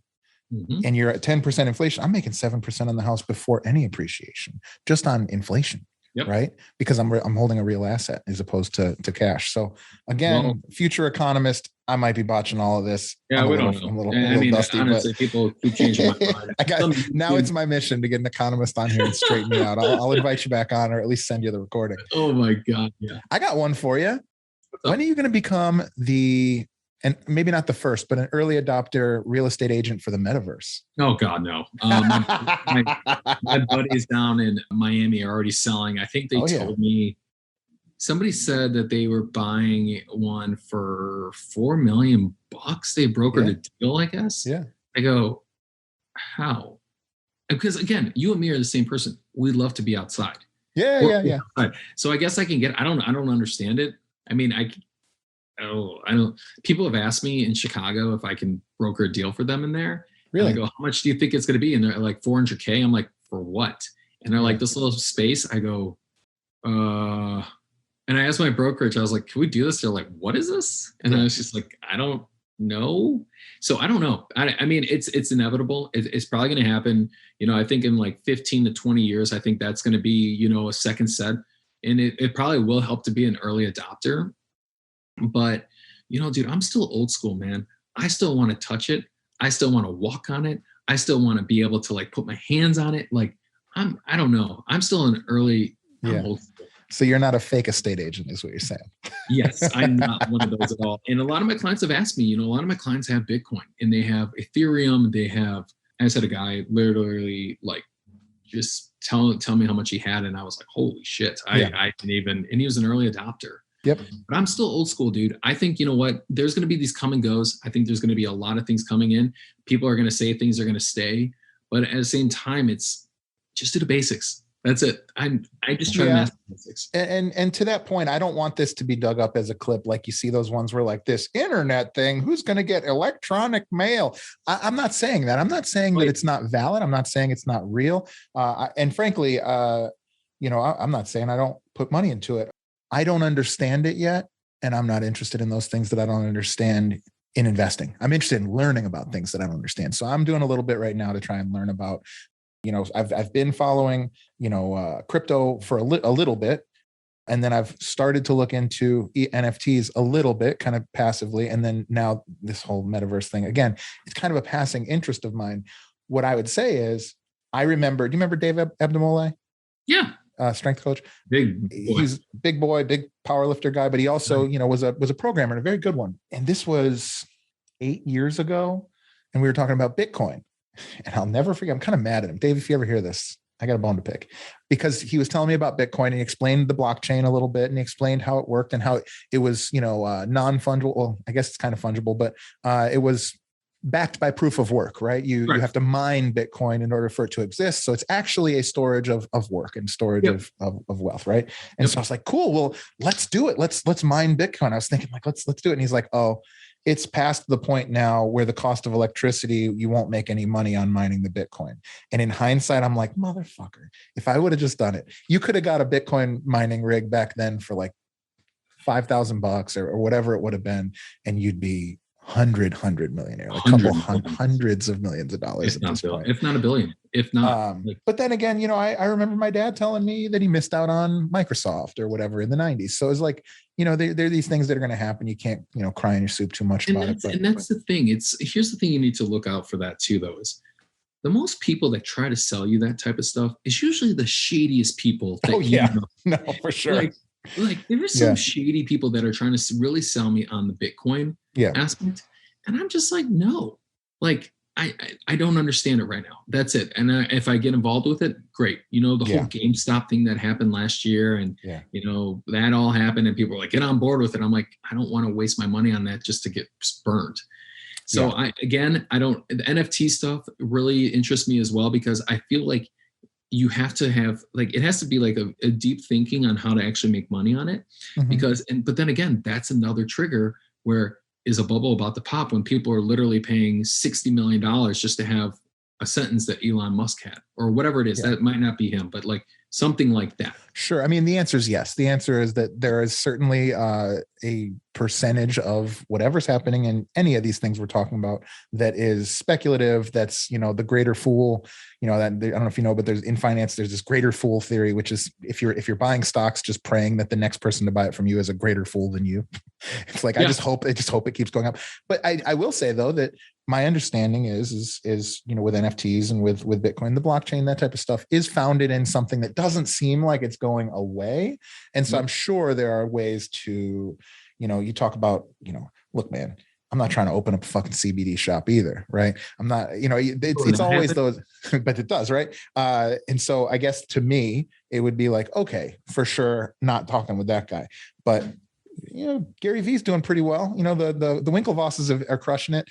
and you're at 10% inflation, I'm making 7% on the house before any appreciation, just on inflation. Yep. Right. Because I'm holding a real asset as opposed to cash. So again, future economist, I might be botching all of this. Yeah, we don't know. I'm a little dusty, honestly, people keep changing my mind. Now it's my mission to get an economist on here and straighten me out. I'll invite you back on, or at least send you the recording. Oh my God. Yeah. I got one for you. When are you going to become and maybe not the first, but an early adopter real estate agent for the metaverse? Oh God, no. My buddies down in Miami are already selling. I think they told me, somebody said that they were buying one for $4 million. They brokered a deal, I guess. Yeah. I go, how? Because again, you and me are the same person. We love to be outside. Yeah. Outside. So I guess I can I don't understand it. I mean, I don't. People have asked me in Chicago if I can broker a deal for them in there. Really? And I go, how much do you think it's going to be? And they're like, $400K. I'm like, for what? And they're like, this little space. I go, and I asked my brokerage, I was like, can we do this? They're like, what is this? And I was just like, I don't know. So I don't know. I mean, it's inevitable. It's probably going to happen. I think in like 15 to 20 years, I think that's going to be, a second set. And it probably will help to be an early adopter. But, dude, I'm still old school, man. I still want to touch it. I still want to walk on it. I still want to be able to like put my hands on it. Like I don't know. I'm still an early, I'm old school. So you're not a fake estate agent is what you're saying. Yes, I'm not one of those at all. And a lot of my clients have asked me, a lot of my clients have Bitcoin and they have Ethereum. They have, I said, a guy literally like, just tell me how much he had. And I was like, holy shit. I didn't even, and he was an early adopter. Yep. But I'm still old school, dude. I think, what? There's going to be these come and goes. I think there's going to be a lot of things coming in. People are going to say things are going to stay. But at the same time, it's just do the basics. That's it. I just try to master the basics. And to that point, I don't want this to be dug up as a clip. Like you see those ones where like this internet thing, who's going to get electronic mail? I'm not saying that. I'm not saying that it's not valid. I'm not saying it's not real. And frankly, I'm not saying I don't put money into it. I don't understand it yet. And I'm not interested in those things that I don't understand in investing. I'm interested in learning about things that I don't understand. So I'm doing a little bit right now to try and learn about, I've been following, crypto for a little bit. And then I've started to look into NFTs a little bit, kind of passively. And then now this whole metaverse thing, again, it's kind of a passing interest of mine. What I would say is, do you remember Dave Abdamole? Yeah. Strength coach. He's big boy, big power lifter guy, but he also, was a programmer and a very good one. And this was 8 years ago. And we were talking about Bitcoin. And I'll never forget, I'm kind of mad at him. Dave, if you ever hear this, I got a bone to pick, because he was telling me about Bitcoin and he explained the blockchain a little bit and he explained how it worked and how it was, non-fungible. Well, I guess it's kind of fungible, but it was backed by proof of work, right? You have to mine Bitcoin in order for it to exist. So it's actually a storage of work and storage of wealth, right? And so I was like, cool, well, let's do it. Let's mine Bitcoin. I was thinking like, let's do it. And he's like, oh, it's past the point now where the cost of electricity, you won't make any money on mining the Bitcoin. And in hindsight, I'm like, motherfucker, if I would have just done it, you could have got a Bitcoin mining rig back then for like $5,000 or whatever it would have been. And you'd be hundred millionaire, like hundreds of millions of dollars at this point. If not a billion, if not. But then again, I remember my dad telling me that he missed out on Microsoft or whatever in the 90s. So it's like, there are these things that are going to happen. You can't, cry in your soup too much about it. And that's the thing. Here's the thing you need to look out for that too, though, is the most people that try to sell you that type of stuff is usually the shadiest people. No, for sure. Like there are some shady people that are trying to really sell me on the Bitcoin aspect. And I'm just like, no, like I don't understand it right now. That's it. And if I get involved with it, great. The whole GameStop thing that happened last year and, that all happened and people were like, get on board with it. I'm like, I don't want to waste my money on that just to get burned. So the NFT stuff really interests me as well, because I feel like you have to have like, it has to be like a deep thinking on how to actually make money on it. Because, but then again, that's another trigger where is a bubble about to pop when people are literally paying $60 million just to have a sentence that Elon Musk had or whatever it is. That might not be him, but like something like that. Sure. I mean, the answer is yes. The answer is that there is certainly a percentage of whatever's happening in any of these things we're talking about that is speculative. That's, the greater fool, that I don't know if you know, but there's in finance, there's this greater fool theory, which is if you're buying stocks, just praying that the next person to buy it from you is a greater fool than you. It's like, I just hope it keeps going up. But I will say though, that my understanding is with NFTs and with Bitcoin, the blockchain, that type of stuff is founded in something that doesn't seem like it's going away. And so I'm sure there are ways to, you talk about, look, man, I'm not trying to open up a fucking CBD shop either. Right. I'm not, it's always those, but it does. Right. And so I guess to me, it would be like, okay, for sure, not talking with that guy, but Gary Vee's doing pretty well. The Winklevosses are crushing it.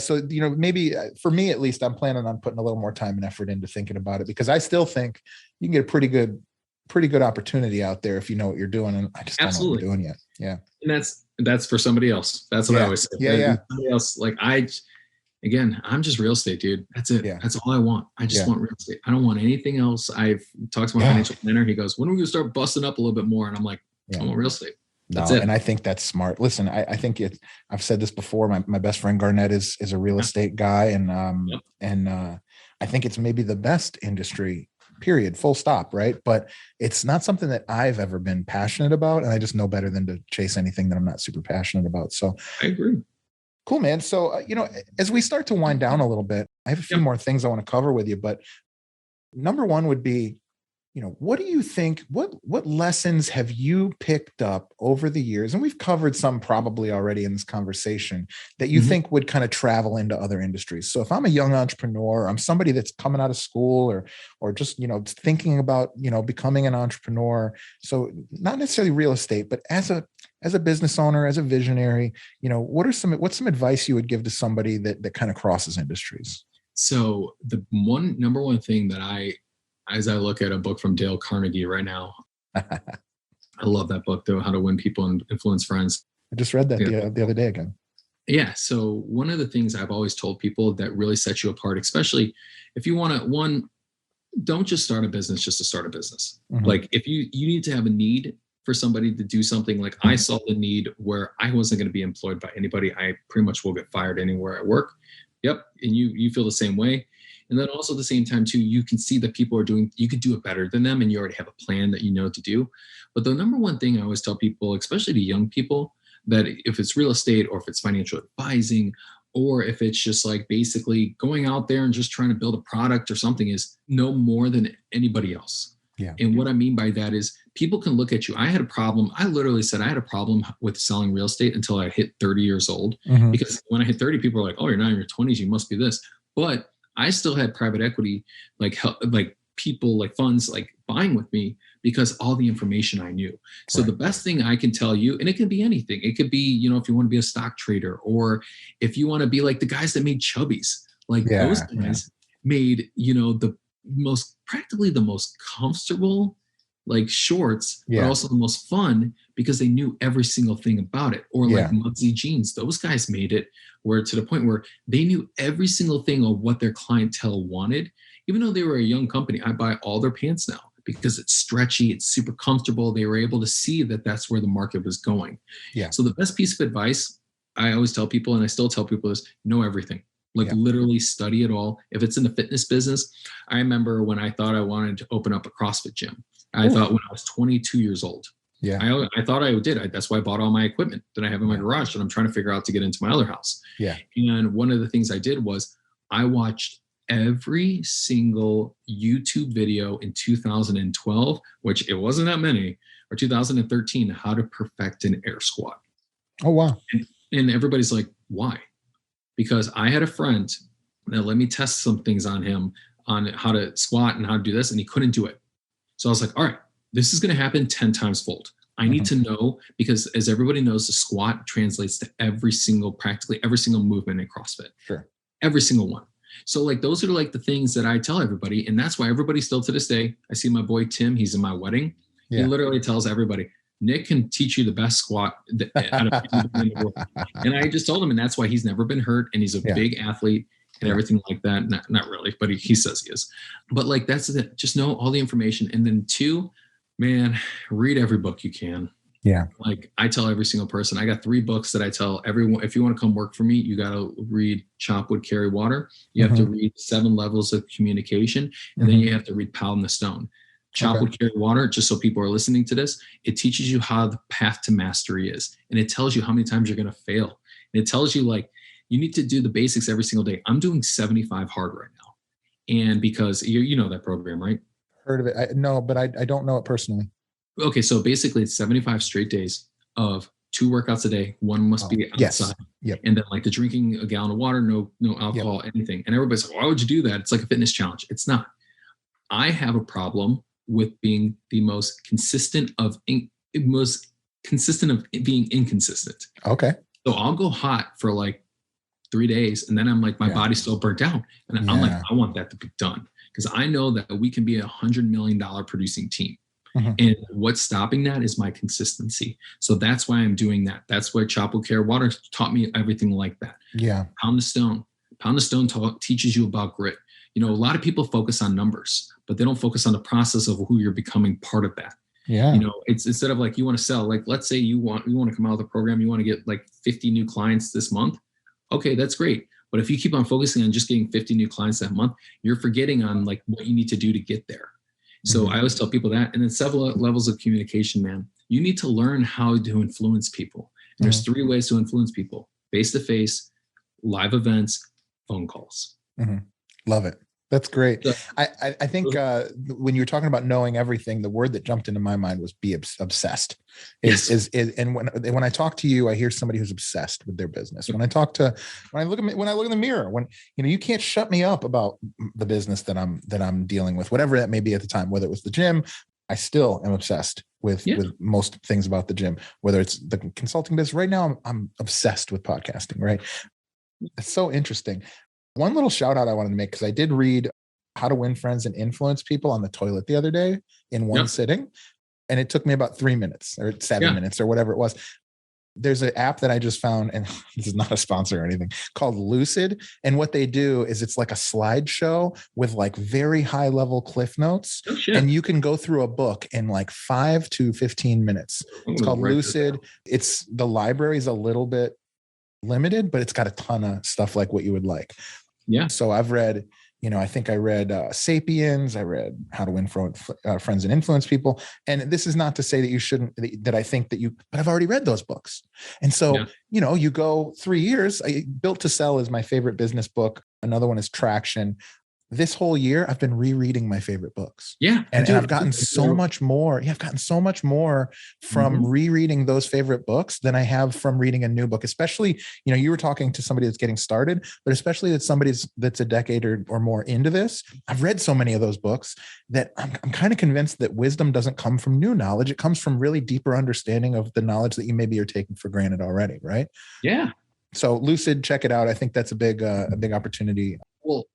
So, maybe for me, at least, I'm planning on putting a little more time and effort into thinking about it, because I still think you can get a pretty good opportunity out there if you know what you're doing. And I just don't know what you're doing yet. Yeah. And that's for somebody else. That's what I always say. Yeah. Somebody else, like I'm just real estate, dude. That's it. Yeah. That's all I want. I just want real estate. I don't want anything else. I've talked to my financial planner. He goes, when are we going to start busting up a little bit more? And I'm like, I want real estate. That's it. And I think that's smart. Listen, I think I've said this before. My best friend Garnett is a real estate guy. And I think it's maybe the best industry, period, full stop. Right. But it's not something that I've ever been passionate about. And I just know better than to chase anything that I'm not super passionate about. So I agree. Cool, man. So, as we start to wind down a little bit, I have a few more things I want to cover with you, but number one would be, what do you think, what lessons have you picked up over the years? And we've covered some probably already in this conversation that you think would kind of travel into other industries. So if I'm a young entrepreneur, I'm somebody that's coming out of school or just, thinking about, becoming an entrepreneur. So not necessarily real estate, but as a business owner, as a visionary, what's some advice you would give to somebody that kind of crosses industries? So the number one thing that as I look at a book from Dale Carnegie right now, I love that book, though, How to Win People and Influence Friends. I just read that the other day again. Yeah. So one of the things I've always told people that really sets you apart, especially if you want to, don't just start a business just to start a business. Like if you need to have a need for somebody to do something. Like I saw the need where I wasn't going to be employed by anybody. I pretty much will get fired anywhere I work. Yep. And you feel the same way. And then also at the same time too, you can see that people are you could do it better than them, and you already have a plan that you know to do. But the number one thing I always tell people, especially to young people, that if it's real estate or if it's financial advising, or if it's just like basically going out there and just trying to build a product or something, is know more than anybody else. Yeah. And what I mean by that is people can look at you. I had a problem. I literally said I had a problem with selling real estate until I hit 30 years old, because when I hit 30, people are like, oh, you're not in your 20s. You must be this. But I still had private equity, like people, like funds, like buying with me because all the information I knew. So the best thing I can tell you, and it can be anything. It could be, if you want to be a stock trader, or if you want to be like the guys that made Chubbies, like those guys made, practically the most comfortable, like shorts, but also the most fun because they knew every single thing about it. Or like Mugsy Jeans, those guys made it where to the point where they knew every single thing of what their clientele wanted. Even though they were a young company, I buy all their pants now because it's stretchy, it's super comfortable. They were able to see that that's where the market was going. Yeah. So the best piece of advice I always tell people, and I still tell people, is know everything. Literally study it all. If it's in the fitness business, I remember when I thought I wanted to open up a CrossFit gym. I thought when I was 22 years old. Yeah. I thought I did. That's why I bought all my equipment that I have in my garage that I'm trying to figure out to get into my other house. Yeah. And one of the things I did was I watched every single YouTube video in 2012, which it wasn't that many, or 2013, how to perfect an air squat. Oh, wow. And everybody's like, why? Because I had a friend that let me test some things on him on how to squat and how to do this, and he couldn't do it. So I was like, all right, this is going to happen 10 times fold. I need to know, because as everybody knows, the squat translates to practically every single movement in CrossFit. Sure. Every single one. So like, those are like the things that I tell everybody. And that's why everybody still to this day, I see my boy, Tim, he's in my wedding. He literally tells everybody, Nick can teach you the best squat out of anybody in the world. And I just told him, and that's why he's never been hurt. And he's a big athlete and everything like that. Not really, but he says he is. But like, that's it. Just know all the information. And then 2, man, read every book you can. Yeah. Like I tell every single person, I got 3 books that I tell everyone, if you want to come work for me, you got to read Chop Wood, Carry Water. You have to read 7 Levels of Communication. And then you have to read Pound the Stone. Chop Wood, Carry Water, just so people are listening to this, it teaches you how the path to mastery is. And it tells you how many times you're going to fail. And it tells you like, you need to do the basics every single day. I'm doing 75 hard right now. And because you know that program, right? Heard of it. No, but I don't know it personally. Okay. So basically it's 75 straight days of 2 workouts a day. 1 must be outside. Yep. And then like the drinking a gallon of water, no alcohol, anything. And everybody's like, why would you do that? It's like a fitness challenge. It's not. I have a problem with being the most consistent of being inconsistent. Okay. So I'll go hot for like 3 days and then I'm like, my body's still burnt out. And I'm like, I want that to be done because I know that we can be $100 million producing team. And what's stopping that is my consistency. So that's why I'm doing that. That's why Chop Wood, Carry Water taught me everything like that. Yeah. Pound the Stone. Pound the Stone teaches you about grit. You know, a lot of people focus on numbers, but they don't focus on the process of who you're becoming part of that. Yeah. You know, it's instead of like, you want to sell, like, let's say you want to come out of the program, you want to get like 50 new clients this month. Okay, that's great. But if you keep on focusing on just getting 50 new clients that month, you're forgetting on like what you need to do to get there. So I always tell people that. And then several levels of communication, man. You need to learn how to influence people. And there's 3 ways to influence people: face-to-face, live events, phone calls. Love it. That's great. I think when you were talking about knowing everything, the word that jumped into my mind was be obsessed. And when I talk to you, I hear somebody who's obsessed with their business. When I look in the mirror, when you can't shut me up about the business that I'm dealing with, whatever that may be at the time, whether it was the gym, I still am obsessed with most things about the gym, whether it's the consulting business. Right now, I'm obsessed with podcasting, right? It's so interesting. One little shout out I wanted to make, because I did read How to Win Friends and Influence People on the toilet the other day in one sitting. And it took me about 3 minutes or 7 minutes or whatever it was. There's an app that I just found, and this is not a sponsor or anything, called Lucid. And what they do is it's like a slideshow with like very high level cliff notes. And you can go through a book in like 5 to 15 minutes. It's called Lucid. It's the library is a little bit limited, but it's got a ton of stuff like what you would like. Yeah. So I've read, I think I read Sapiens. I read How to Win Friends and Influence People. And this is not to say that you shouldn't, that I think that but I've already read those books. And so, you go 3 years. Built to Sell is my favorite business book. Another one is Traction. This whole year, I've been rereading my favorite books. Yeah. And I've gotten so much more. Yeah, I've gotten so much more from rereading those favorite books than I have from reading a new book, especially, you were talking to somebody that's getting started, but especially that's a decade or more into this. I've read so many of those books that I'm kind of convinced that wisdom doesn't come from new knowledge. It comes from really deeper understanding of the knowledge that you maybe are taking for granted already. Right. Yeah. So Lucid, check it out. I think that's a big opportunity. Well,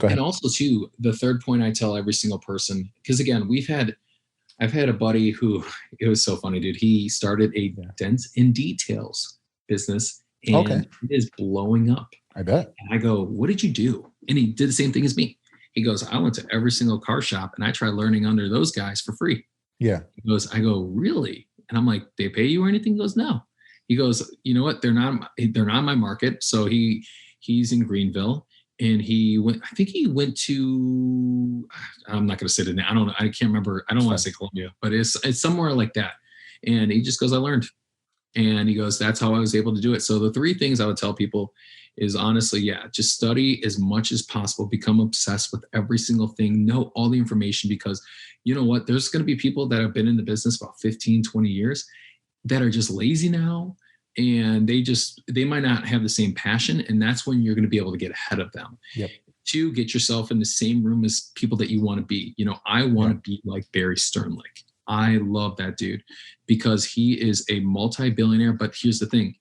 and also too, the third point I tell every single person, because again, I've had a buddy who, it was so funny, dude. He started a Dents in Details business and it is blowing up. I bet. And I go, what did you do? And he did the same thing as me. He goes, I went to every single car shop and I tried learning under those guys for free. Yeah. He goes, I go, really? And I'm like, they pay you or anything? He goes, no. He goes, you know what? They're not my market. So he's in Greenville. And he went to, I'm not going to say the name. I don't know. I can't remember. I don't want to say Columbia, but it's somewhere like that. And he just goes, I learned. And he goes, that's how I was able to do it. So the 3 things I would tell people is honestly, just study as much as possible, become obsessed with every single thing, know all the information, because you know what, there's going to be people that have been in the business about 15, 20 years that are just lazy now. And they might not have the same passion. And that's when you're going to be able to get ahead of them. Yep. 2, get yourself in the same room as people that you want to be. I want to be like Barry Sternlicht. I love that dude because he is a multi-billionaire. But here's the thing.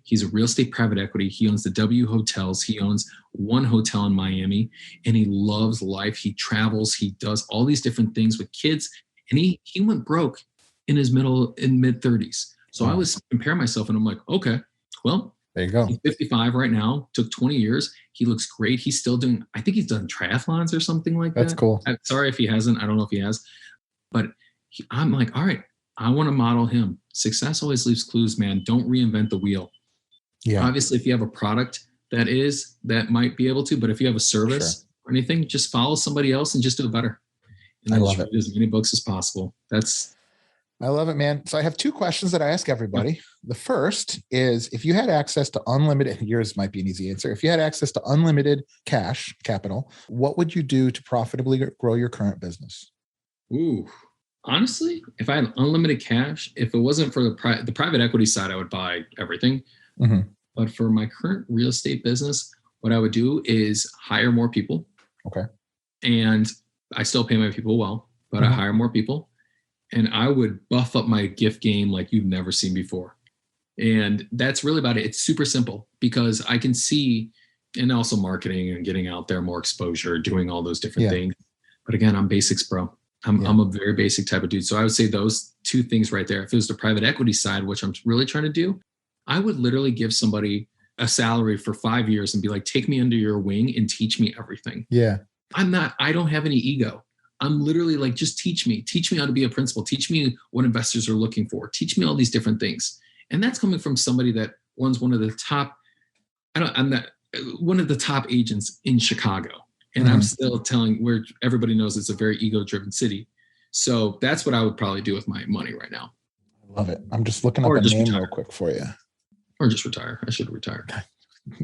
He's a real estate private equity. He owns the W hotels. He owns one hotel in Miami, and he loves life. He travels. He does all these different things with kids, and he went broke in his mid 30s. So I was comparing myself, and I'm like, okay, well, there you go. He's 55 right now. Took 20 years. He looks great. He's still doing, I think he's done triathlons or something like that. That's cool. I'm sorry if he hasn't. I don't know if he has. But I'm like, all right, I want to model him. Success always leaves clues, man. Don't reinvent the wheel. Yeah. Obviously, if you have a product that might be able to, but if you have a service or anything, just follow somebody else and just do it better. And I love it. Read as many books as possible. I love it, man. So I have two questions that I ask everybody. Yeah. The first is, if you had access to unlimited, yours might be an easy answer. If you had access to unlimited cash capital, what would you do to profitably grow your current business? Ooh, honestly, if I had unlimited cash, if it wasn't for the private equity side, I would buy everything. Mm-hmm. But for my current real estate business, what I would do is hire more people. Okay. And I still pay my people well, but I hire more people. And I would buff up my gift game like you've never seen before. And that's really about it. It's super simple because I can see, and also marketing and getting out there, more exposure, doing all those different things. But again, I'm basics, bro. I'm a very basic type of dude. So I would say those two things right there. If it was the private equity side, which I'm really trying to do, I would literally give somebody a salary for 5 years and be like, take me under your wing and teach me everything. Yeah. I don't have any ego. I'm literally like, just teach me how to be a principal. Teach me what investors are looking for. Teach me all these different things. And that's coming from somebody that runs one of the top, one of the top agents in Chicago. And I'm still telling where everybody knows it's a very ego-driven city. So that's what I would probably do with my money right now. I love it. I'm just looking up a name real quick for you. Or just retire. I should retire.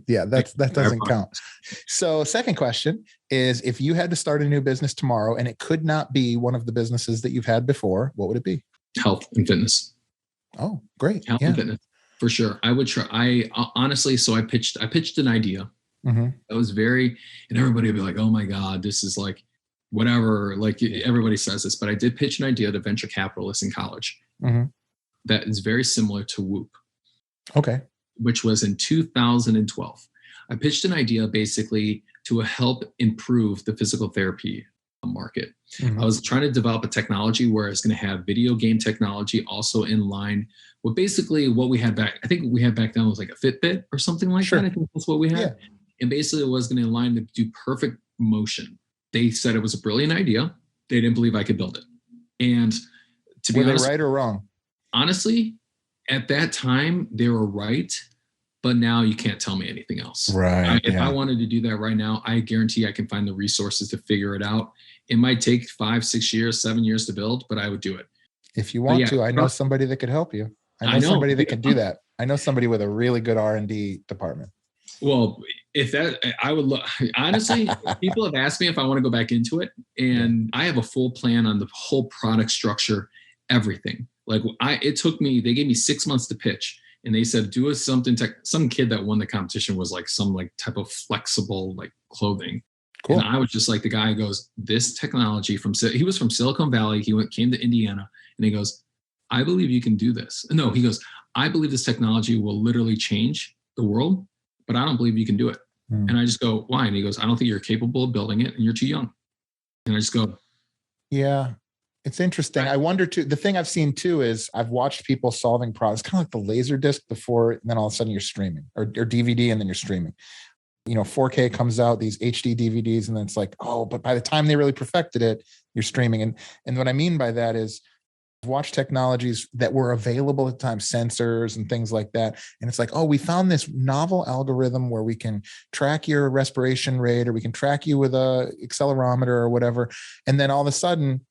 Yeah, that doesn't count. So second question is, if you had to start a new business tomorrow and it could not be one of the businesses that you've had before, what would it be? Health and fitness. Oh, great. Health and fitness. For sure. I would try. I honestly, so I pitched an idea. That was and everybody would be like, oh my God, this is like whatever. Like everybody says this, but I did pitch an idea to venture capitalists in college. That is very similar to Whoop. Okay. Which was in 2012. I pitched an idea basically to help improve the physical therapy market. I was trying to develop a technology where it's going to have video game technology also in line with basically what we had back. I think we had back then was like a Fitbit or something like that. I think that's what we had. Yeah. And basically it was going to align to do perfect motion. They said it was a brilliant idea. They didn't believe I could build it. And to be honest, were they right or wrong? Honestly, at that time, they were right, but now you can't tell me anything else. Right. If I wanted to do that right now, I guarantee I can find the resources to figure it out. It might take 5, 6 years, 7 years to build, but I would do it. If you want to, I know somebody that could help you. I know somebody that can do that. I know somebody with a really good R&D department. Well, I would look, honestly, people have asked me if I want to go back into it, and I have a full plan on the whole product structure, everything. Like they gave me 6 months to pitch, and they said, do something, some kid that won the competition was like some like type of flexible, like clothing. Cool. And I was just like, the guy goes, this technology he was from Silicon Valley. He came to Indiana, and he goes, I believe you can do this. No, he goes, I believe this technology will literally change the world, but I don't believe you can do it. And I just go, why? And he goes, I don't think you're capable of building it, and you're too young. And I just go, yeah. It's interesting. I wonder too, the thing I've seen too is I've watched people solving problems, kind of like the laser disc before, and then all of a sudden you're streaming or DVD, and then you're streaming. 4K comes out, these HD DVDs, and then it's like, oh, but by the time they really perfected it, you're streaming. And what I mean by that is I've watched technologies that were available at the time, sensors and things like that. And it's like, oh, we found this novel algorithm where we can track your respiration rate, or we can track you with a accelerometer or whatever. And then all of a sudden,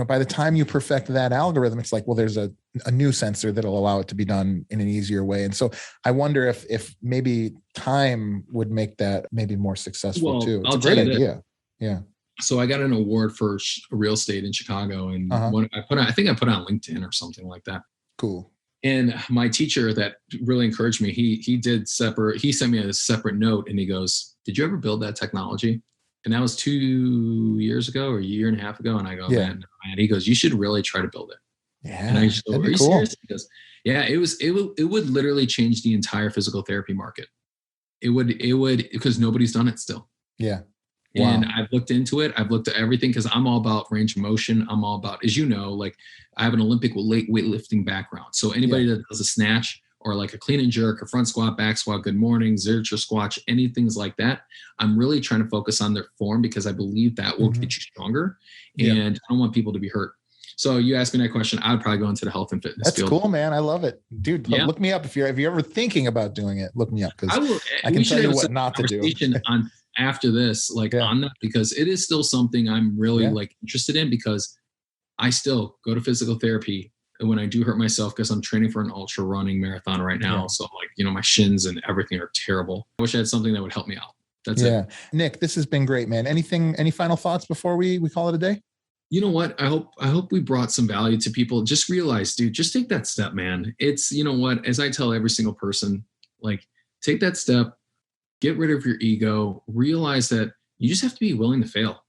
by the time you perfect that algorithm, it's like, well, there's a new sensor that'll allow it to be done in an easier way. And so I wonder if maybe time would make that maybe more successful too. It's a great idea. Yeah. So I got an award for real estate in Chicago, and I think I put it on LinkedIn or something like that. Cool. And my teacher that really encouraged me, he sent me a separate note, and he goes, did you ever build that technology? And that was 2 years ago or a year and a half ago. And I go, man. And he goes, you should really try to build it. Yeah. And I just go, That'd are be you cool. serious? He goes, yeah, it would literally change the entire physical therapy market. It would, because nobody's done it still. Yeah. Wow. And I've looked into it. I've looked at everything because I'm all about range of motion. I'm all about, as you know, like I have an Olympic weightlifting background. So anybody that does a snatch or like a clean and jerk, a front squat, back squat, good morning, zero squat, anything like that, I'm really trying to focus on their form because I believe that will get you stronger. And I don't want people to be hurt. So you asked me that question, I would probably go into the health and fitness field. That's cool, man. I love it. Dude, look me up. If you're ever thinking about doing it, look me up, because I can tell you what not to do. on after this, like on that, because it is still something I'm really like interested in, because I still go to physical therapy when I do hurt myself, because I'm training for an ultra running marathon right now. So like, you know, my shins and everything are terrible. I wish I had something that would help me out. That's it. Nick, this has been great, man. Any final thoughts before we call it a day? You know what? I hope we brought some value to people. Just realize, dude, just take that step, man. It's, you know what, as I tell every single person, like, take that step, get rid of your ego, realize that you just have to be willing to fail.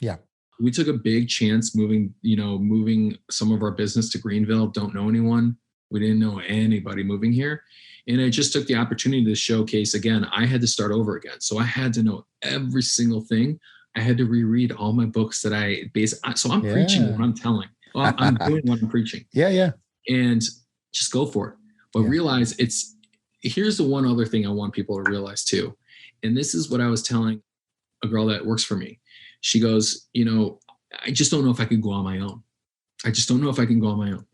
Yeah. We took a big chance moving some of our business to Greenville. Don't know anyone. We didn't know anybody moving here. And I just took the opportunity to showcase again. I had to start over again. So I had to know every single thing. I had to reread all my books that so I'm preaching what I'm telling. Well, I'm doing what I'm preaching. Yeah. And just go for it. But realize here's the one other thing I want people to realize too. And this is what I was telling a girl that works for me. She goes, you know, I just don't know if I could go on my own. I just don't know if I can go on my own.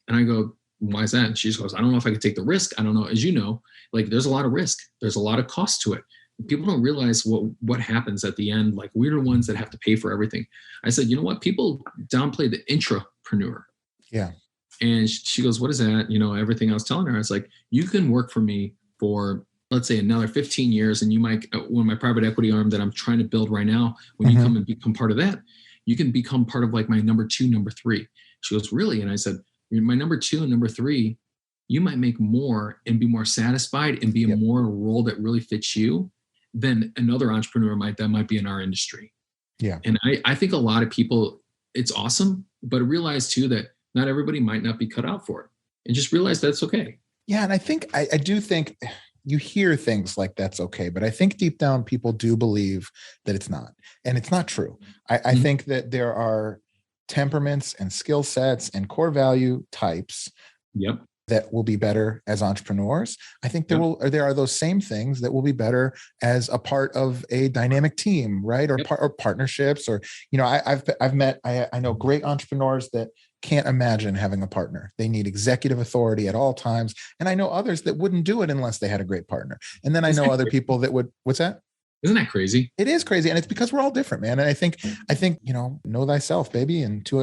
And I go, why is that? And she just goes, I don't know if I could take the risk. I don't know. As you know, like there's a lot of risk. There's a lot of cost to it. People don't realize what happens at the end. Like we're the ones that have to pay for everything. I said, you know what? People downplay the intrapreneur. Yeah. And she goes, what is that? You know, everything I was telling her, I was like, you can work for me for, let's say, another 15 years. And you might, when my private equity arm that I'm trying to build right now, when you come and become part of that, you can become part of like my number 2, number 3. She goes, really? And I said, my number 2 and number 3, you might make more and be more satisfied and be a more role that really fits you than another entrepreneur that might be in our industry. Yeah. And I think a lot of people, it's awesome, but realize too that not everybody might not be cut out for it, and just realize that's okay. Yeah. And I think, I do think you hear things like that's okay, but I think deep down people do believe that it's not, and it's not true. I think that there are temperaments and skill sets and core value types that will be better as entrepreneurs. I think there are those same things that will be better as a part of a dynamic team, right? Or partnerships, or, you know, I know great entrepreneurs that can't imagine having a partner. They need executive authority at all times. And I know others that wouldn't do it unless they had a great partner. And then I know other people that would, what's that? Isn't that crazy? It is crazy. And it's because we're all different, man. And I think, you know thyself, baby, and to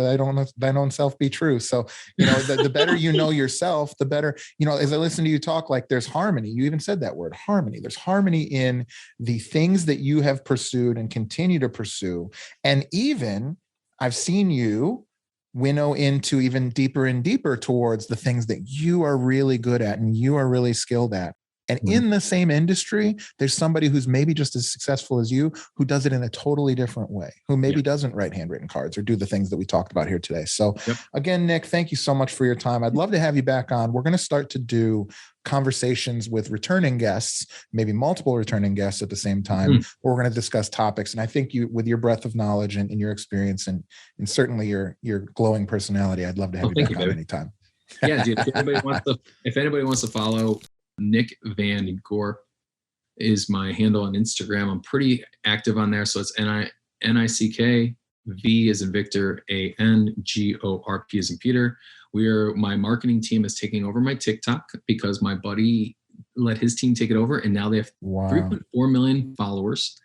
thine own self be true. So, you know, the better you know yourself, the better, you know, as I listen to you talk, like there's harmony. You even said that word, harmony. There's harmony in the things that you have pursued and continue to pursue. And even I've seen you winnow into even deeper and deeper towards the things that you are really good at and you are really skilled at. And in the same industry, there's somebody who's maybe just as successful as you, who does it in a totally different way, who maybe doesn't write handwritten cards or do the things that we talked about here today. So again, Nick, thank you so much for your time. I'd love to have you back on. We're going to start to do conversations with returning guests, maybe multiple returning guests at the same time, where we're going to discuss topics. And I think you, with your breadth of knowledge and your experience and certainly your glowing personality, I'd love to have you back on anytime. Yeah, dude. If anybody wants to follow, Nick Van Gorp is my handle on Instagram. I'm pretty active on there. So it's Nick, V as in Victor, ANGORP as in Peter. My marketing team is taking over my TikTok because my buddy let his team take it over. And now they have 3.4 million followers.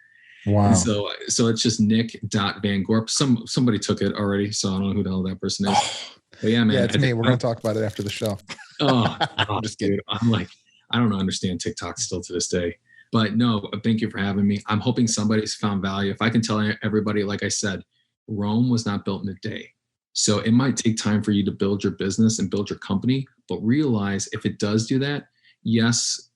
Wow. And so it's just Nick.VanGorp. Somebody took it already. So I don't know who the hell that person is. But yeah, man. Yeah, it's me. We're going to talk about it after the show. I'm just kidding. I'm like, I don't understand TikTok still to this day. But no, thank you for having me. I'm hoping somebody's found value. If I can tell everybody, like I said, Rome was not built in a day. So it might take time for you to build your business and build your company, but realize if it does do that, yes,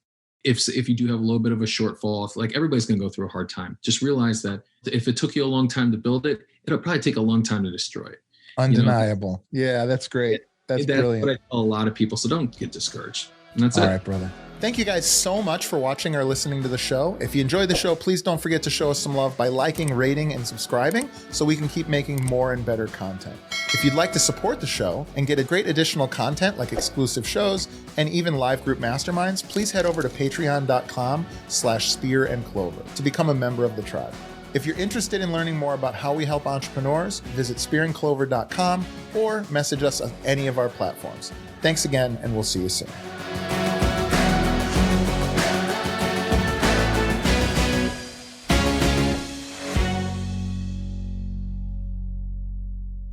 if you do have a little bit of a shortfall, like everybody's going to go through a hard time, just realize that if it took you a long time to build it, it'll probably take a long time to destroy it. Undeniable. Yeah, that's great. That's brilliant. What I tell a lot of people. So don't get discouraged. And that's it. All right, brother. Thank you guys so much for watching or listening to the show. If you enjoyed the show, please don't forget to show us some love by liking, rating, and subscribing so we can keep making more and better content. If you'd like to support the show and get a great additional content like exclusive shows and even live group masterminds, please head over to patreon.com/Spear and Clover to become a member of the tribe. If you're interested in learning more about how we help entrepreneurs, visit spearandclover.com or message us on any of our platforms. Thanks again, and we'll see you soon.